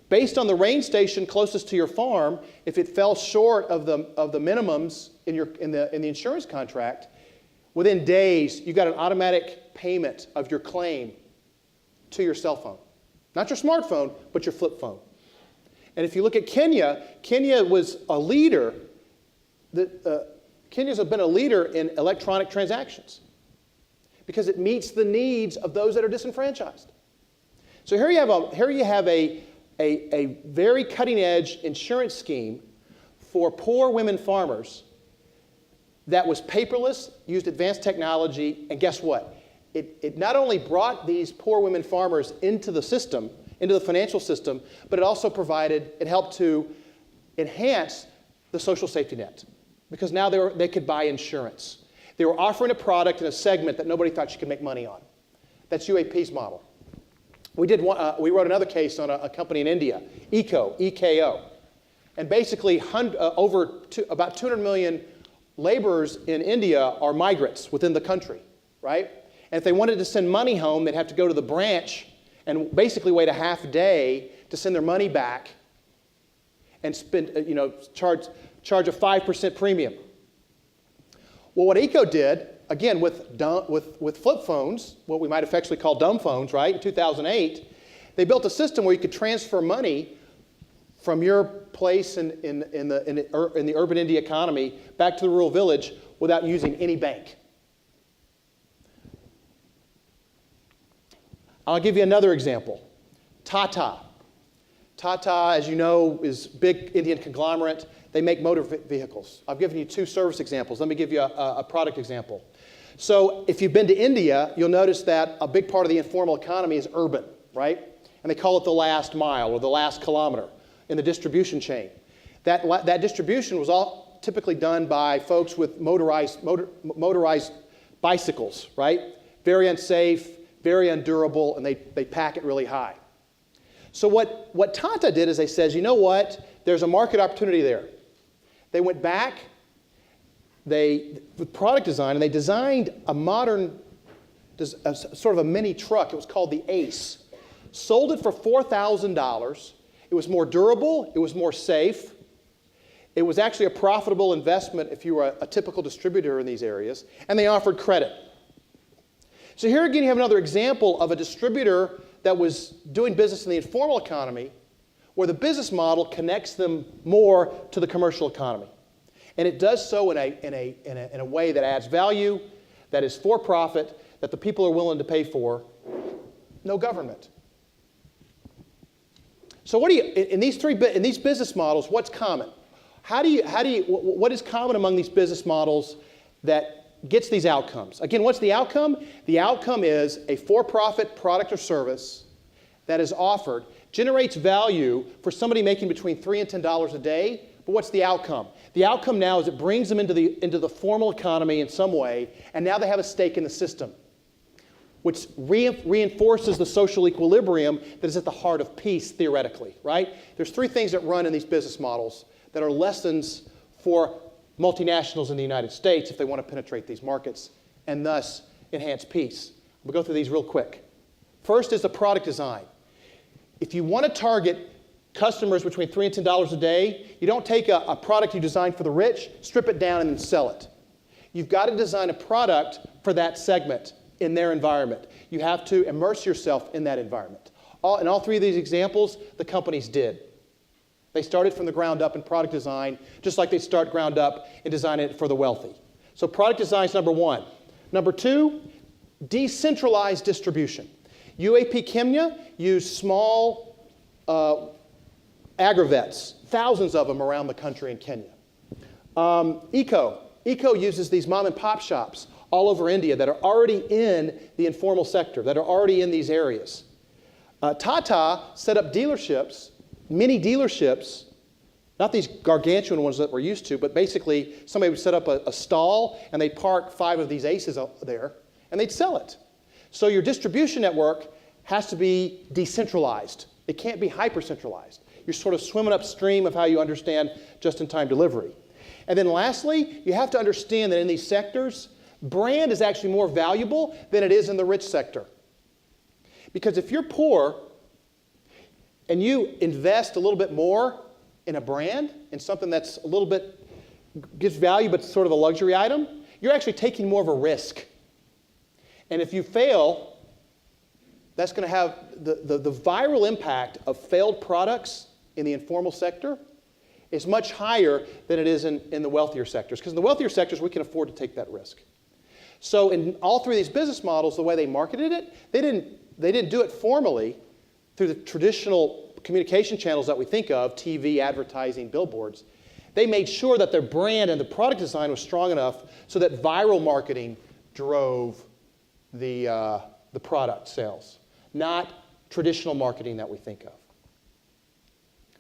Speaker 4: Based on the rain station closest to your farm, if it fell short of the minimums in the insurance contract, within days you got an automatic payment of your claim to your cell phone. Not your smartphone, but your flip phone. And if you look at Kenya, Kenya was a leader. Kenya's been a leader in electronic transactions because it meets the needs of those that are disenfranchised. So here you have a very cutting-edge insurance scheme for poor women farmers that was paperless, used advanced technology, and guess what? It not only brought these poor women farmers into the system, into the financial system, but it helped to enhance the social safety net because now they could buy insurance. They were offering a product in a segment that nobody thought you could make money on. That's UAP's model. We wrote another case on a company in India, EKO. And basically, about 200 million laborers in India are migrants within the country, right? And if they wanted to send money home, they'd have to go to the branch and basically wait a half day to send their money back and charge a 5% premium. Well, what EKO did, again, with flip phones, what we might affectionately call dumb phones, right? In 2008, they built a system where you could transfer money from your place in the urban India economy back to the rural village without using any bank. I'll give you another example. Tata. Tata, as you know, is a big Indian conglomerate. They make motor vehicles. I've given you 2 service examples. Let me give you a product example. So if you've been to India, you'll notice that a big part of the informal economy is urban, right? And they call it the last mile or the last kilometer in the distribution chain. That distribution was all typically done by folks with motorized bicycles, right? Very unsafe, very undurable, and they pack it really high. So what Tata did is they said, you know what? There's a market opportunity there. They went back with product design, and they designed a modern, sort of a mini truck. It was called the Ace. sold it for $4,000. It was more durable, it was more safe. It was actually a profitable investment if you were a typical distributor in these areas, and they offered credit. So here again you have another example of a distributor that was doing business in the informal economy where the business model connects them more to the commercial economy. And it does so in a way that adds value, that is for profit, that the people are willing to pay for. No government. So what do you, in these business models, what's common? What is common among these business models that gets these outcomes? Again, what's the outcome? The outcome is a for-profit product or service that is offered, generates value for somebody making between $3 and $10 a day. But what's the outcome? The outcome now is it brings them into the formal economy in some way, and now they have a stake in the system, which reinforces the social equilibrium that is at the heart of peace, theoretically, right? There's three things that run in these business models that are lessons for multinationals in the United States if they want to penetrate these markets and thus enhance peace. We'll go through these real quick. First is the product design. If you want to target customers between $3 and $10 a day, you don't take a product you design for the rich, strip it down, and then sell it. You've got to design a product for that segment in their environment. You have to immerse yourself in that environment. In all three of these examples, the companies did. They started from the ground up in product design, just like they start ground up in designing it for the wealthy. So product design is number one. Number two, decentralized distribution. UAP Kenya used small agrovets, thousands of them around the country in Kenya. Eco uses these mom and pop shops all over India that are already in the informal sector, that are already in these areas. Tata set up dealerships, mini dealerships, not these gargantuan ones that we're used to, but basically somebody would set up a stall and they'd park 5 of these Aces up there and they'd sell it. So your distribution network has to be decentralized. It can't be hyper-centralized. You're sort of swimming upstream of how you understand just-in-time delivery. And then lastly, you have to understand that in these sectors, brand is actually more valuable than it is in the rich sector. Because if you're poor and you invest a little bit more in a brand, in something that's a little bit, gives value but sort of a luxury item, you're actually taking more of a risk. And if you fail, that's going to have the viral impact of failed products in the informal sector is much higher than it is in the wealthier sectors. Because in the wealthier sectors, we can afford to take that risk. So in all three of these business models, the way they marketed it, they didn't do it formally through the traditional communication channels that we think of, TV, advertising, billboards. They made sure that their brand and the product design was strong enough so that viral marketing drove the product sales, not traditional marketing that we think of.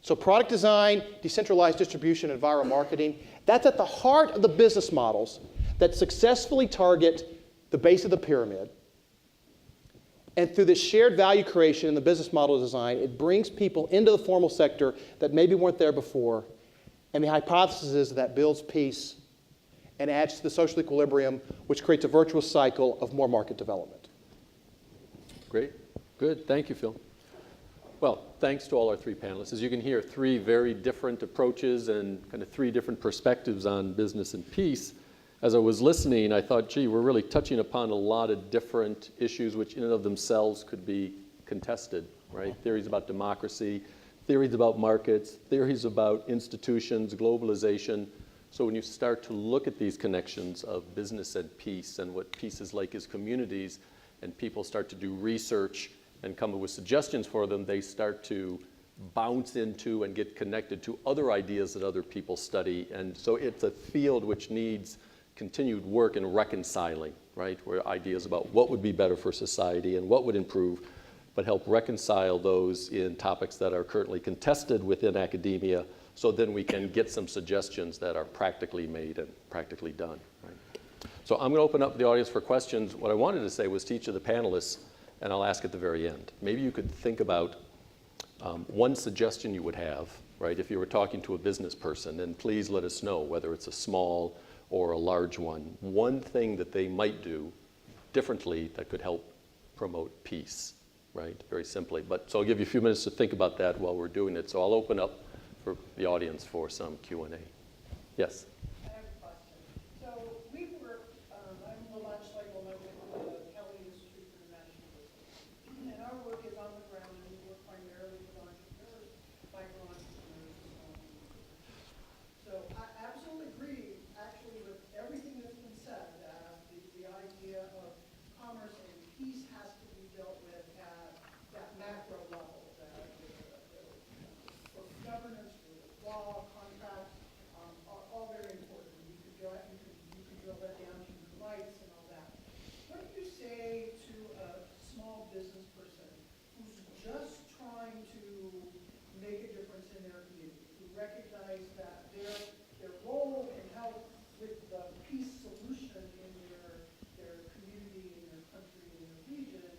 Speaker 4: So product design, decentralized distribution, and viral marketing, that's at the heart of the business models that successfully target the base of the pyramid. And through this shared value creation in the business model design, it brings people into the formal sector that maybe weren't there before. And the hypothesis is that builds peace and adds to the social equilibrium, which creates a virtuous cycle of more market development.
Speaker 1: Great. Good. Thank you, Phil. Well, thanks to all our three panelists. As you can hear, three very different approaches and kind of three different perspectives on business and peace. As I was listening, I thought, gee, we're really touching upon a lot of different issues which in and of themselves could be contested, right? Theories about democracy, theories about markets, theories about institutions, globalization. So when you start to look at these connections of business and peace and what peace is like as communities, and people start to do research and come up with suggestions for them, they start to bounce into and get connected to other ideas that other people study. And so it's a field which needs continued work in reconciling, right? Where ideas about what would be better for society and what would improve, but help reconcile those in topics that are currently contested within academia, so then we can get some suggestions that are practically made and practically done, right? So I'm going to open up the audience for questions. What I wanted to say was to each of the panelists, and I'll ask at the very end. Maybe you could think about one suggestion you would have, right? If you were talking to a business person, and please let us know whether it's a small or a large one thing that they might do differently that could help promote peace right? Very simply. But so I'll give you a few minutes to think about that while we're doing it. So I'll open up for the audience for some Q&A. Yes?
Speaker 5: I have a question. So we work, I'm the launch cycle member for the Kelly Institute for International Business. And our work is on the ground, and we work primarily with entrepreneurs, micro entrepreneurs. So I absolutely agree, actually, with everything that's been said, that the idea of commerce and peace has to be dealt with at that macro level, that for governance, for law, contracts, are all very important. You could drill that down to human rights and all that. What do you say to a small business person who's just trying to make a difference in their community, who recognize that their role can help with the peace solution in their community, in their country, in their region,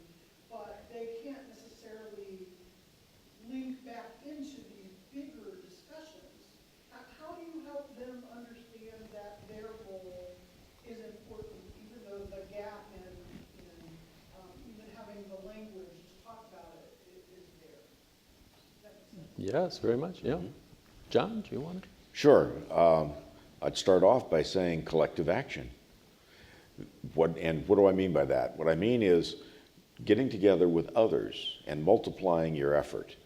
Speaker 5: but they can't necessarily link back into these bigger discussions? How do you help them understand that their role is important, even though the gap in even having the language to talk about it is there? Does that make sense?
Speaker 1: Yes, very much, yeah. John, do you want to?
Speaker 2: Sure. I'd start off by saying collective action. What do I mean by that? What I mean is getting together with others and multiplying your effort.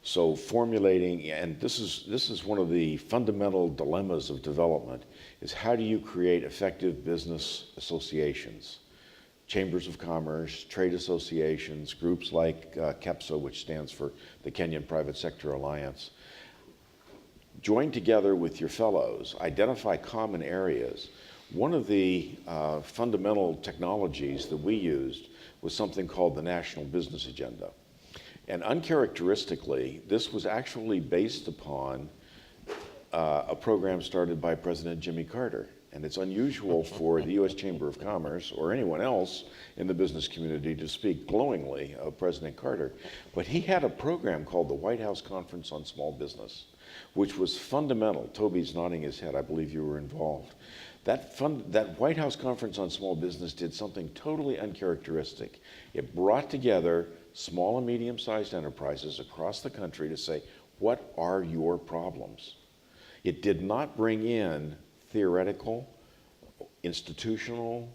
Speaker 2: So formulating, and this is one of the fundamental dilemmas of development, is how do you create effective business associations? Chambers of commerce, trade associations, groups like CAPSA, which stands for the Kenyan Private Sector Alliance. Join together with your fellows, identify common areas. One of the fundamental technologies that we used was something called the National Business Agenda. And uncharacteristically, this was actually based upon a program started by President Jimmy Carter. And it's unusual for the U.S. Chamber of Commerce or anyone else in the business community to speak glowingly of President Carter. But he had a program called the White House Conference on Small Business, which was fundamental. Toby's nodding his head. I believe you were involved. That White House Conference on Small Business did something totally uncharacteristic. It brought together small and medium-sized enterprises across the country to say, what are your problems? It did not bring in theoretical, institutional,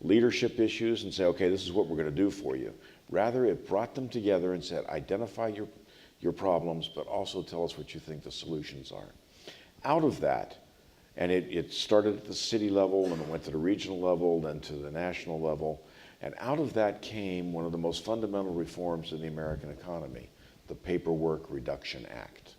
Speaker 2: leadership issues and say, okay, this is what we're going to do for you. Rather, it brought them together and said, identify your problems, but also tell us what you think the solutions are. Out of that, and it started at the city level and it went to the regional level, then to the national level, and out of that came one of the most fundamental reforms in the American economy, the Paperwork Reduction Act,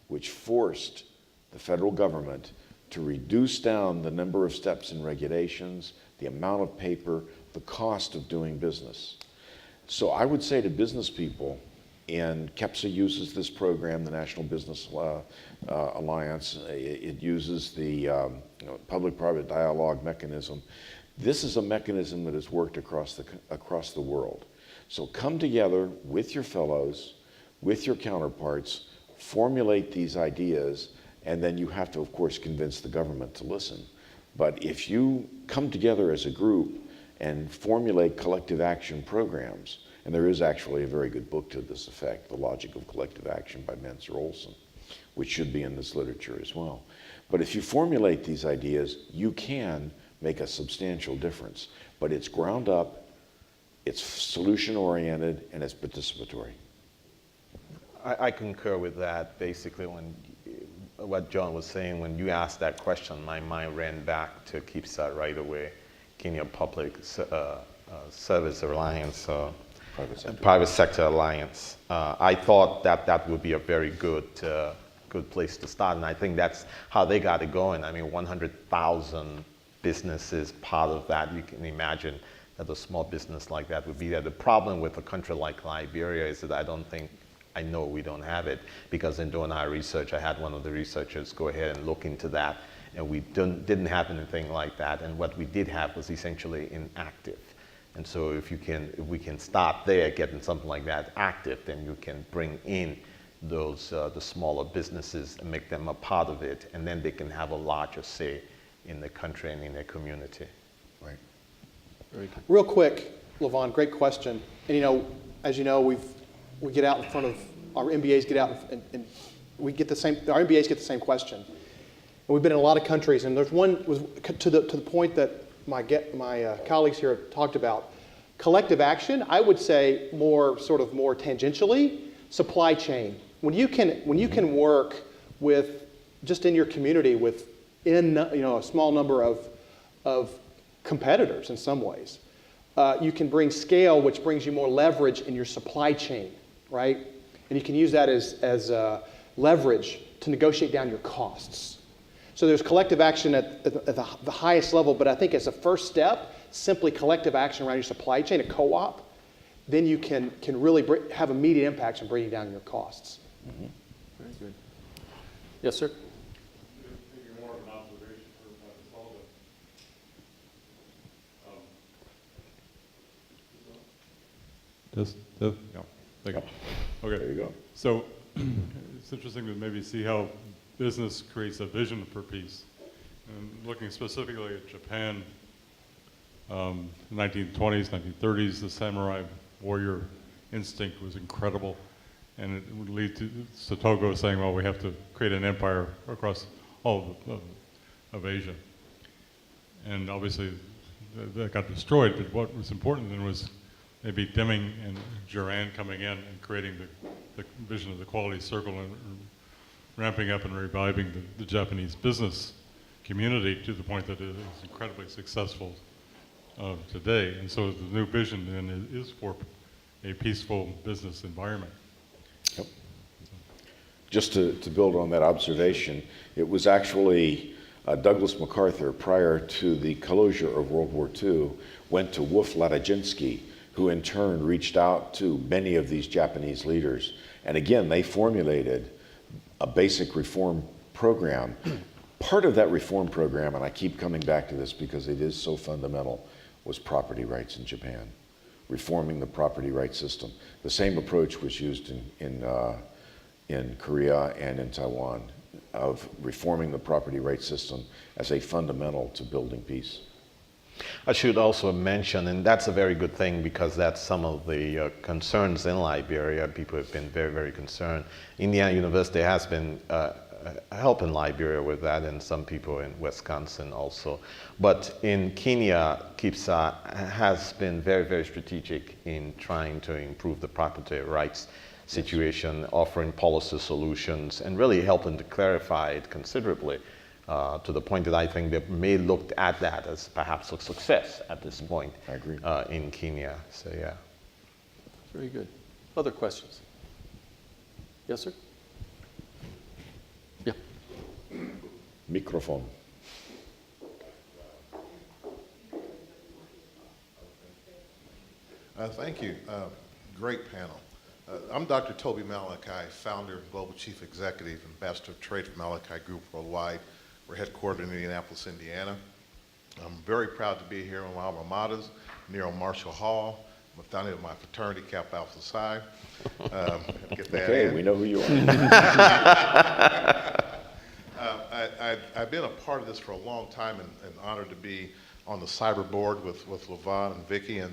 Speaker 2: which forced the federal government to reduce down the number of steps and regulations, the amount of paper, the cost of doing business. So I would say to business people, and CAPSA uses this program, the National Business Alliance. It uses the public-private dialogue mechanism. This is a mechanism that has worked across the world. So come together with your fellows, with your counterparts, formulate these ideas, and then you have to, of course, convince the government to listen. But if you come together as a group and formulate collective action programs, and there is actually a very good book to this effect, The Logic of Collective Action by Mansur Olson, which should be in this literature as well. But if you formulate these ideas, you can make a substantial difference. But it's ground up, it's solution-oriented, and it's participatory.
Speaker 3: I concur with that. Basically, what John was saying, when you asked that question, my mind ran back to KIPSA right away, Kenya Public Service Alliance, Private Sector Alliance. I thought that would be a very good place to start, and I think that's how they got it going. I mean, 100,000 businesses part of that. You can imagine that a small business like that would be there. The problem with a country like Liberia is that I know we don't have it, because in doing our research, I had one of the researchers go ahead and look into that, and we didn't have anything like that, and what we did have was essentially inactive. And so if we can start there, getting something like that active, then you can bring in those the smaller businesses and make them a part of it, and then they can have a larger say in the country and in their community.
Speaker 2: Right.
Speaker 1: Very good.
Speaker 4: Real quick, Levon, great question. And as you know, we get out in front of, our MBAs get out and we get the same, our MBAs get the same question. And we've been in a lot of countries, and there's one, was to the point that my colleagues here have talked about. Collective action, I would say more tangentially, supply chain. When you can work with, just in your community, within a small number of competitors in some ways, you can bring scale, which brings you more leverage in your supply chain, right? And you can use that as leverage to negotiate down your costs. So there's collective action at the highest level, but I think as a first step, simply collective action around your supply chain, a co-op, then you can really have immediate impacts in bringing down your costs.
Speaker 1: Mm-hmm. Very good. Yes, sir?
Speaker 6: Maybe more of an observation for Sullivan. Yeah, thank you. Okay.
Speaker 2: There you go.
Speaker 6: So it's interesting to maybe see how business creates a vision for peace. And looking specifically at Japan, 1920s, 1930s, the samurai warrior instinct was incredible. And it would lead to Sotogo saying, well, we have to create an empire across all of Asia. And obviously that got destroyed, but what was important then was maybe Deming and Duran coming in and creating the vision of the quality circle and ramping up and reviving the Japanese business community to the point that it is incredibly successful today. And so the new vision then is for a peaceful business environment.
Speaker 2: Yep. Just to build on that observation, it was actually Douglas MacArthur, prior to the closure of World War II, went to Wolf Ladajinski, who in turn reached out to many of these Japanese leaders. And again, they formulated a basic reform program. Part of that reform program, and I keep coming back to this because it is so fundamental, was property rights in Japan, reforming the property rights system. The same approach was used in Korea and in Taiwan, of reforming the property rights system as a fundamental to building peace.
Speaker 3: I should also mention, and that's a very good thing because that's some of the concerns in Liberia. People have been very, very concerned. Indiana University has been helping Liberia with that, and some people in Wisconsin also. But in Kenya, KIPSA has been very, very strategic in trying to improve the property rights situation, offering policy solutions, and really helping to clarify it considerably. To the point that I think they may look at that as perhaps a success at this point.
Speaker 2: I agree.
Speaker 3: In Kenya. So yeah.
Speaker 1: Very good. Other questions? Yes, sir? Yeah.
Speaker 2: Microphone.
Speaker 7: Thank you. Great panel. I'm Dr. Toby Malachi, founder and global chief executive, ambassador of trade for Malachi Group Worldwide. We're headquartered in Indianapolis, Indiana. I'm very proud to be here in my alma maters, near Marshall Hall. I'm a founding of my fraternity, Kappa Alpha Psi. Get that
Speaker 2: Okay,
Speaker 7: in.
Speaker 2: we know who you are.
Speaker 7: I've been a part of this for a long time and honored to be on the cyber board with Levon and Vicky and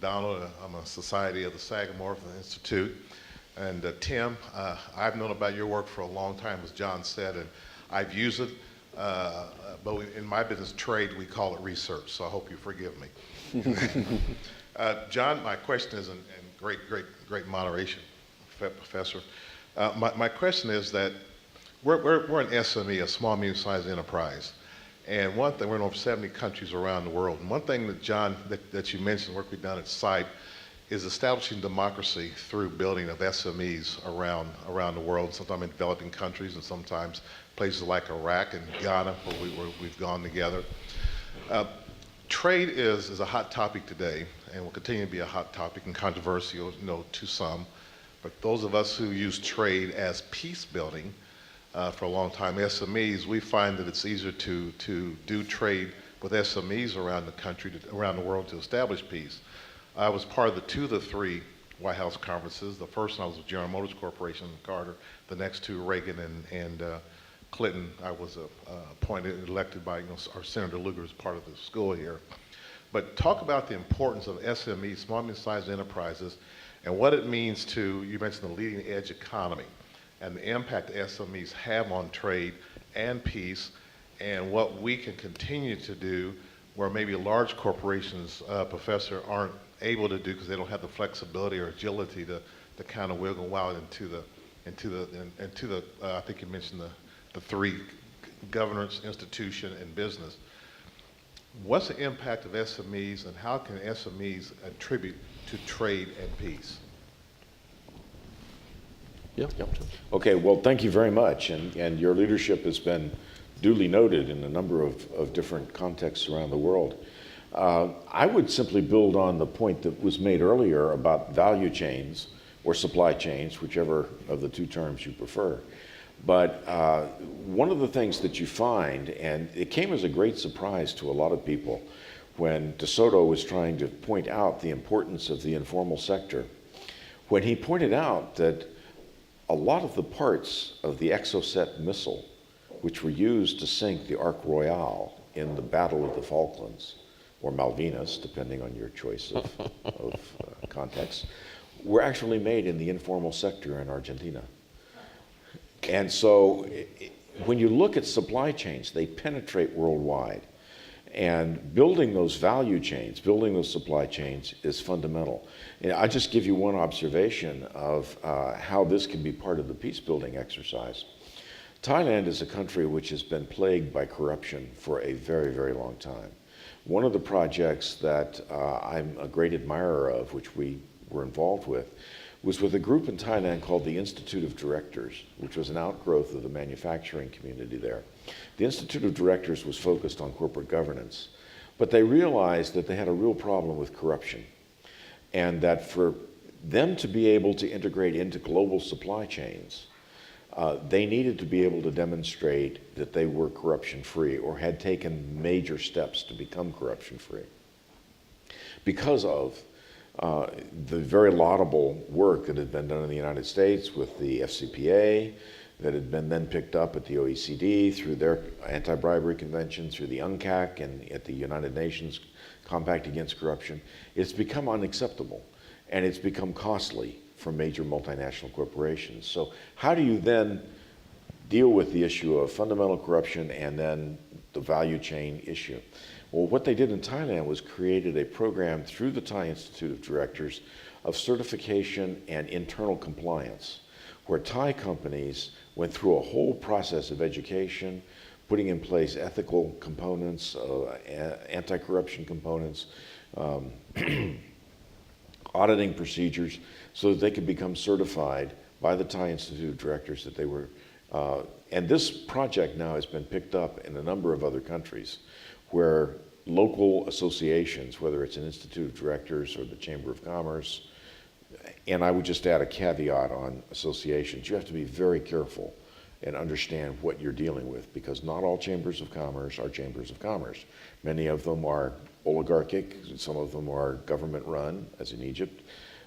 Speaker 7: Donald. I'm a society of the Sagamore Institute. And Tim, I've known about your work for a long time, as John said, and I've used it, but in my business trade, we call it research, so I hope you forgive me. John, my question is, and great moderation, Professor. My question is that we're an SME, a small, medium-sized enterprise. And one thing, we're in over 70 countries around the world. And one thing that, John, that you mentioned, work we've done at site, is establishing democracy through building of SMEs around the world, sometimes in developing countries and sometimes places like Iraq and Ghana where we've gone together. Trade is a hot topic today and will continue to be a hot topic and controversial, to some. But those of us who use trade as peace building for a long time, SMEs, we find that it's easier to do trade with SMEs around the country, around the world, to establish peace. I was part of the 2 of the 3 White House conferences. The first one I was with General Motors Corporation and Carter. The next 2, Reagan and Clinton. I was appointed, elected by our Senator Lugar as part of the school here. But talk about the importance of SMEs, small and medium-sized enterprises, and what it means to, you mentioned the leading edge economy, and the impact SMEs have on trade and peace, and what we can continue to do where maybe large corporations, Professor, aren't able to do because they don't have the flexibility or agility to kind of wiggle wild into the I think you mentioned the three: governance, institution, and business. What's the impact of SMEs, and how can SMEs attribute to trade and peace?
Speaker 1: Yeah.
Speaker 2: Okay, well, thank you very much. And your leadership has been duly noted in a number of different contexts around the world. I would simply build on the point that was made earlier about value chains or supply chains, whichever of the two terms you prefer. But one of the things that you find, and it came as a great surprise to a lot of people when DeSoto was trying to point out the importance of the informal sector, when he pointed out that a lot of the parts of the Exocet missile, which were used to sink the Ark Royale in the Battle of the Falklands, or Malvinas, depending on your choice of context, were actually made in the informal sector in Argentina. And so when you look at supply chains, they penetrate worldwide. And building those value chains, building those supply chains is fundamental. And I'll just give you one observation of how this can be part of the peace building exercise. Thailand is a country which has been plagued by corruption for a very, very long time. One of the projects that I'm a great admirer of, which we were involved with, was with a group in Thailand called the Institute of Directors, which was an outgrowth of the manufacturing community there. The Institute of Directors was focused on corporate governance, but they realized that they had a real problem with corruption, and that for them to be able to integrate into global supply chains, they needed to be able to demonstrate that they were corruption-free or had taken major steps to become corruption-free because of the very laudable work that had been done in the United States with the FCPA, that had been then picked up at the OECD through their anti-bribery convention, through the UNCAC, and at the United Nations Compact Against Corruption. It's become unacceptable, and it's become costly for major multinational corporations. So how do you then deal with the issue of fundamental corruption and then the value chain issue? Well, what they did in Thailand was created a program through the Thai Institute of Directors of certification and internal compliance, where Thai companies went through a whole process of education, putting in place ethical components, anti-corruption components, auditing procedures, so that they could become certified by the Thai Institute of Directors that they were, and this project now has been picked up in a number of other countries where local associations, whether it's an Institute of Directors or the Chamber of Commerce, and I would just add a caveat on associations. You have to be very careful and understand what you're dealing with, because not all chambers of commerce are chambers of commerce. Many of them are oligarchic, some of them are government run, as in Egypt,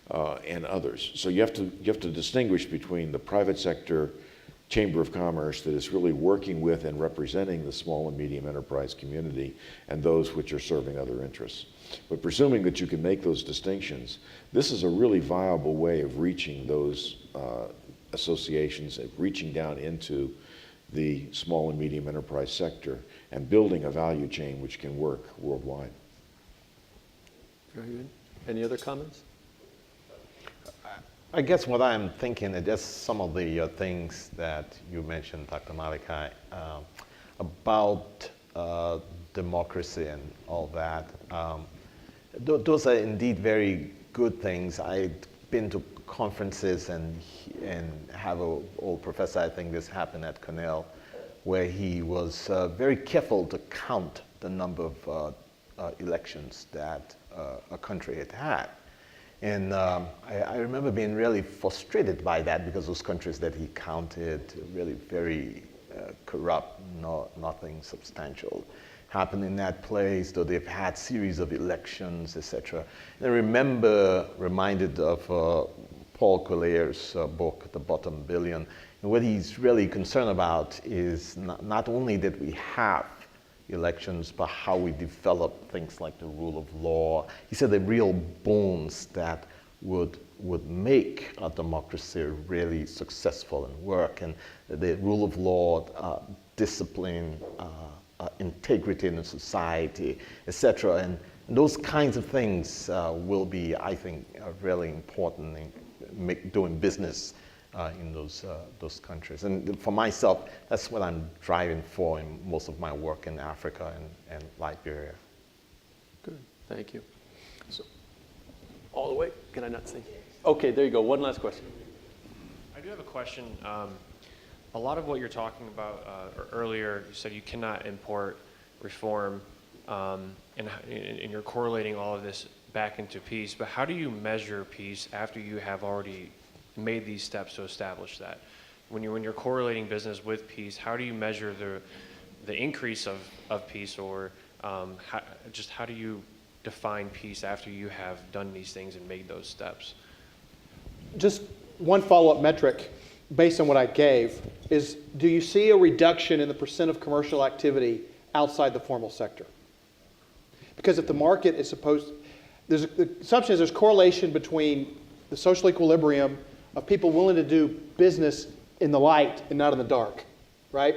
Speaker 2: and others. So you have to distinguish between the private sector Chamber of Commerce that is really working with and representing the small and medium enterprise community and those which are serving other interests. But presuming that you can make those distinctions, this is a really viable way of reaching those associations, of reaching down into the small and medium enterprise sector and building a value chain which can work worldwide.
Speaker 1: Very good. Any other comments?
Speaker 3: I guess what I'm thinking is just some of the things that you mentioned, Dr. Malachi, about democracy and all that. Those are indeed very good things. I've been to conferences and have an old professor, I think this happened at Cornell, where he was very careful to count the number of elections that a country had had. And I remember being really frustrated by that, because those countries that he counted really very corrupt, nothing substantial happened in that place, though they've had series of elections, etc. And I reminded of Paul Collier's book, The Bottom Billion. And what he's really concerned about is not only that we have elections, but how we develop things like the rule of law. He said the real bones that would would make a democracy really successful and work, and the rule of law, discipline, integrity in the society, etc. And those kinds of things will be, I think, really important in doing business in those countries. And for myself, that's what I'm driving for in most of my work in Africa and Liberia.
Speaker 1: Good, thank you. So, all the way, can I not see? Okay, there you go, one last question.
Speaker 8: I do have a question. A lot of what you're talking about earlier, you said you cannot import reform, and you're correlating all of this back into peace, but how do you measure peace after you have already made these steps to establish that? When you're correlating business with peace, how do you measure the increase of peace, or how do you define peace after you have done these things and made those steps?
Speaker 4: Just one follow-up metric based on what I gave is, do you see a reduction in the percent of commercial activity outside the formal sector? Because if the market is the assumption is there's correlation between the social equilibrium of people willing to do business in the light and not in the dark, right?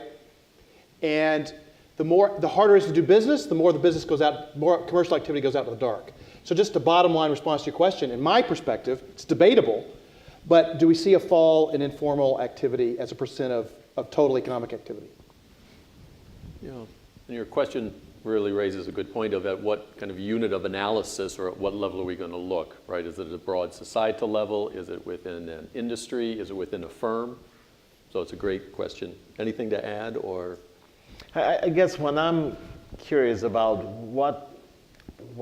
Speaker 4: And the harder it is to do business, the more the business goes out, more commercial activity goes out to the dark. So just a bottom line response to your question, in my perspective, it's debatable, but do we see a fall in informal activity as a percent of total economic activity?
Speaker 1: Yeah, and your question really raises a good point of at what kind of unit of analysis or at what level are we going to look, right? Is it at a broad societal level? Is it within an industry? Is it within a firm? So it's a great question. Anything to add, or?
Speaker 3: I guess when I'm curious about what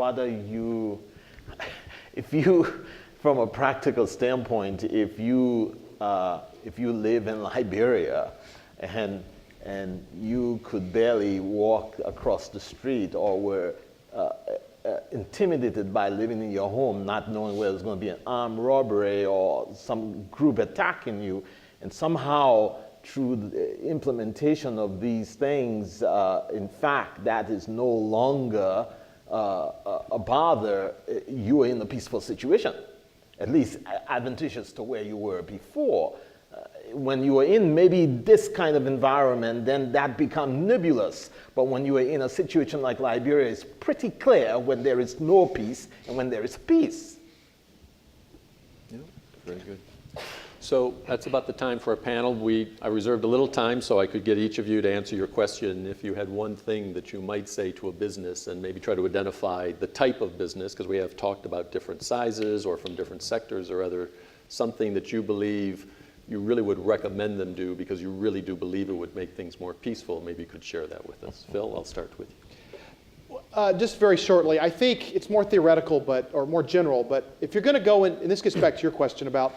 Speaker 3: are you, if you, from a practical standpoint, if you live in Liberia and you could barely walk across the street, or were intimidated by living in your home, not knowing whether there's going to be an armed robbery or some group attacking you, and somehow through the implementation of these things, in fact, that is no longer a bother, you are in a peaceful situation, at least advantageous to where you were before. When you are in maybe this kind of environment, then that becomes nebulous. But when you are in a situation like Liberia, it's pretty clear when there is no peace and when there is peace.
Speaker 1: Yeah, very good. So that's about the time for a panel. I reserved a little time so I could get each of you to answer your question. If you had one thing that you might say to a business and maybe try to identify the type of business, because we have talked about different sizes or from different sectors or other, something that you believe you really would recommend them do because you really do believe it would make things more peaceful, maybe you could share that with us. Phil, I'll start with you.
Speaker 4: Just very shortly, I think it's more theoretical or more general, but if you're going to go in, and this gets back to your question about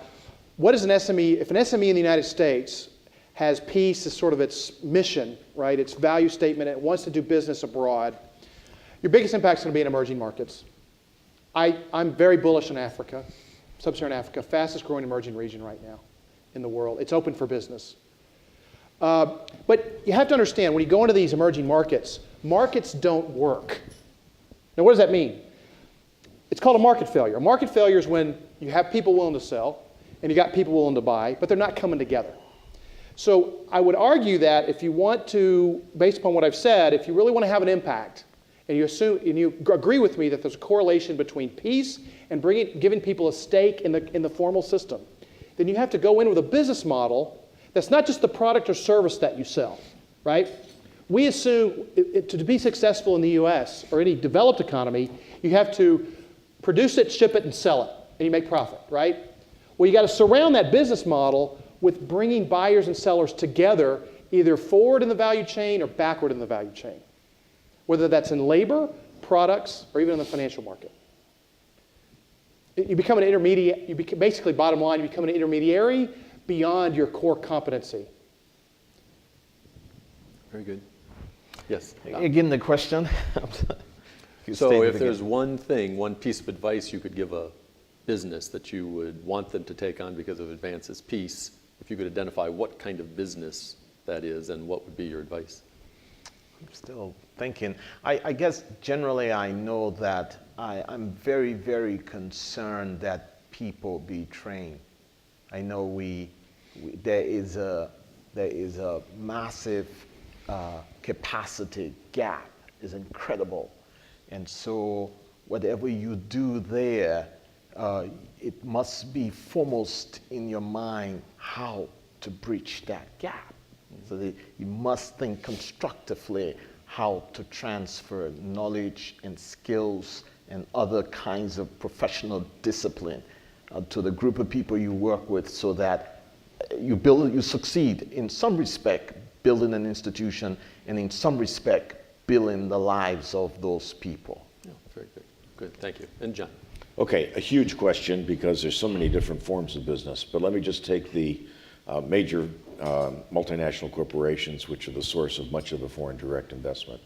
Speaker 4: what is an SME, if an SME in the United States has peace as sort of its mission, right, its value statement, and it wants to do business abroad, your biggest impact is going to be in emerging markets. I'm very bullish on Africa, sub-Saharan Africa, fastest growing emerging region right now in the world. It's open for business. But you have to understand, when you go into these emerging markets, markets don't work. Now, what does that mean? It's called a market failure. A market failure is when you have people willing to sell and you got people willing to buy, but they're not coming together. So I would argue that if you want to, based upon what I've said, if you really want to have an impact, and you agree with me that there's a correlation between peace and giving people a stake in the formal system, then you have to go in with a business model that's not just the product or service that you sell, right? We assume to be successful in the US or any developed economy, you have to produce it, ship it, and sell it, and you make profit, right? Well, you got to surround that business model with bringing buyers and sellers together, either forward in the value chain or backward in the value chain, whether that's in labor, products, or even in the financial market. You become an intermediate, basically, bottom line, you become an intermediary beyond your core competency.
Speaker 1: Very good. Yes.
Speaker 3: Again, the question.
Speaker 1: So if there's one thing, one piece of advice you could give a business that you would want them to take on because of advances peace, if you could identify what kind of business that is and what would be your advice?
Speaker 3: I'm still thinking. I guess generally I know that I'm very, very concerned that people be trained. I know there is a massive capacity gap. Is incredible, and so whatever you do there, it must be foremost in your mind how to bridge that gap. So that you must think constructively how to transfer knowledge and skills and other kinds of professional discipline to the group of people you work with, so that you succeed in some respect building an institution, and in some respect building the lives of those people.
Speaker 1: Yeah, very good. Good, thank you. And John.
Speaker 2: Okay, a huge question because there's so many different forms of business, but let me just take the major multinational corporations, which are the source of much of the foreign direct investment.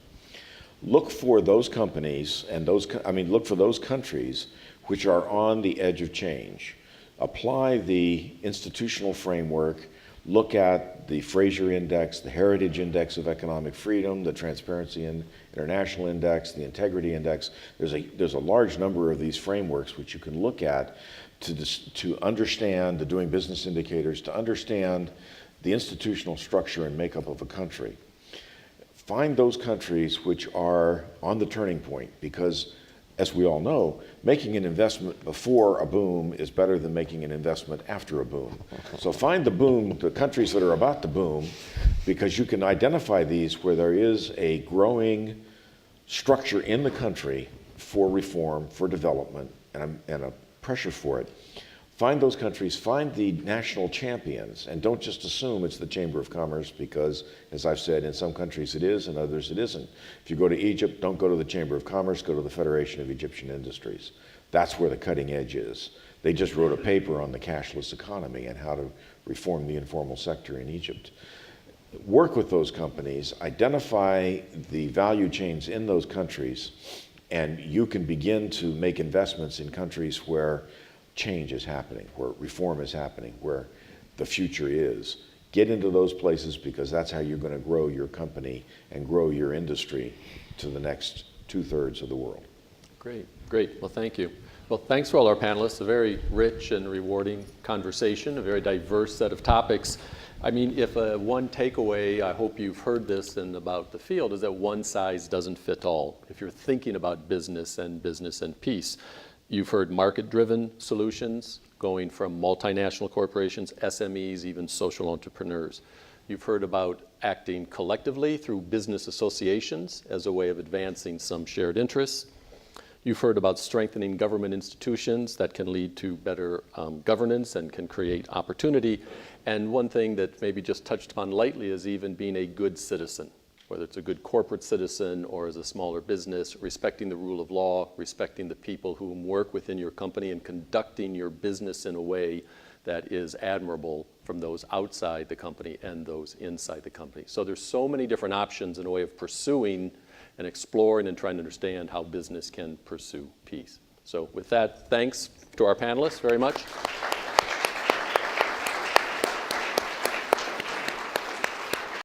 Speaker 2: Look for those companies and look for those countries which are on the edge of change. Apply the institutional framework, look at the Fraser Index, the Heritage Index of Economic Freedom, the Transparency International Index, the Integrity Index. There's a large number of these frameworks which you can look at to understand the doing business indicators, to understand the institutional structure and makeup of a country. Find those countries which are on the turning point, because as we all know, making an investment before a boom is better than making an investment after a boom. So find the countries that are about to boom, because you can identify these where there is a growing structure in the country for reform, for development, and a pressure for it. Find those countries, find the national champions, and don't just assume it's the Chamber of Commerce, because, as I've said, in some countries it is, in others it isn't. If you go to Egypt, don't go to the Chamber of Commerce, go to the Federation of Egyptian Industries. That's where the cutting edge is. They just wrote a paper on the cashless economy and how to reform the informal sector in Egypt. Work with those companies, identify the value chains in those countries, and you can begin to make investments in countries where change is happening, where reform is happening, where the future is. Get into those places, because that's how you're going to grow your company and grow your industry to the next 2/3 of the world.
Speaker 1: Great, great. Well, thank you. Well, thanks for all our panelists. A very rich and rewarding conversation, a very diverse set of topics. I mean, if one takeaway, I hope you've heard this about the field, is that one size doesn't fit all. If you're thinking about business and peace, you've heard market-driven solutions going from multinational corporations, SMEs, even social entrepreneurs. You've heard about acting collectively through business associations as a way of advancing some shared interests. You've heard about strengthening government institutions that can lead to better governance and can create opportunity. And one thing that maybe just touched upon lightly is even being a good citizen, whether it's a good corporate citizen or as a smaller business, respecting the rule of law, respecting the people who work within your company, and conducting your business in a way that is admirable from those outside the company and those inside the company. So there's so many different options in a way of pursuing and exploring and trying to understand how business can pursue peace. So with that, thanks to our panelists very much.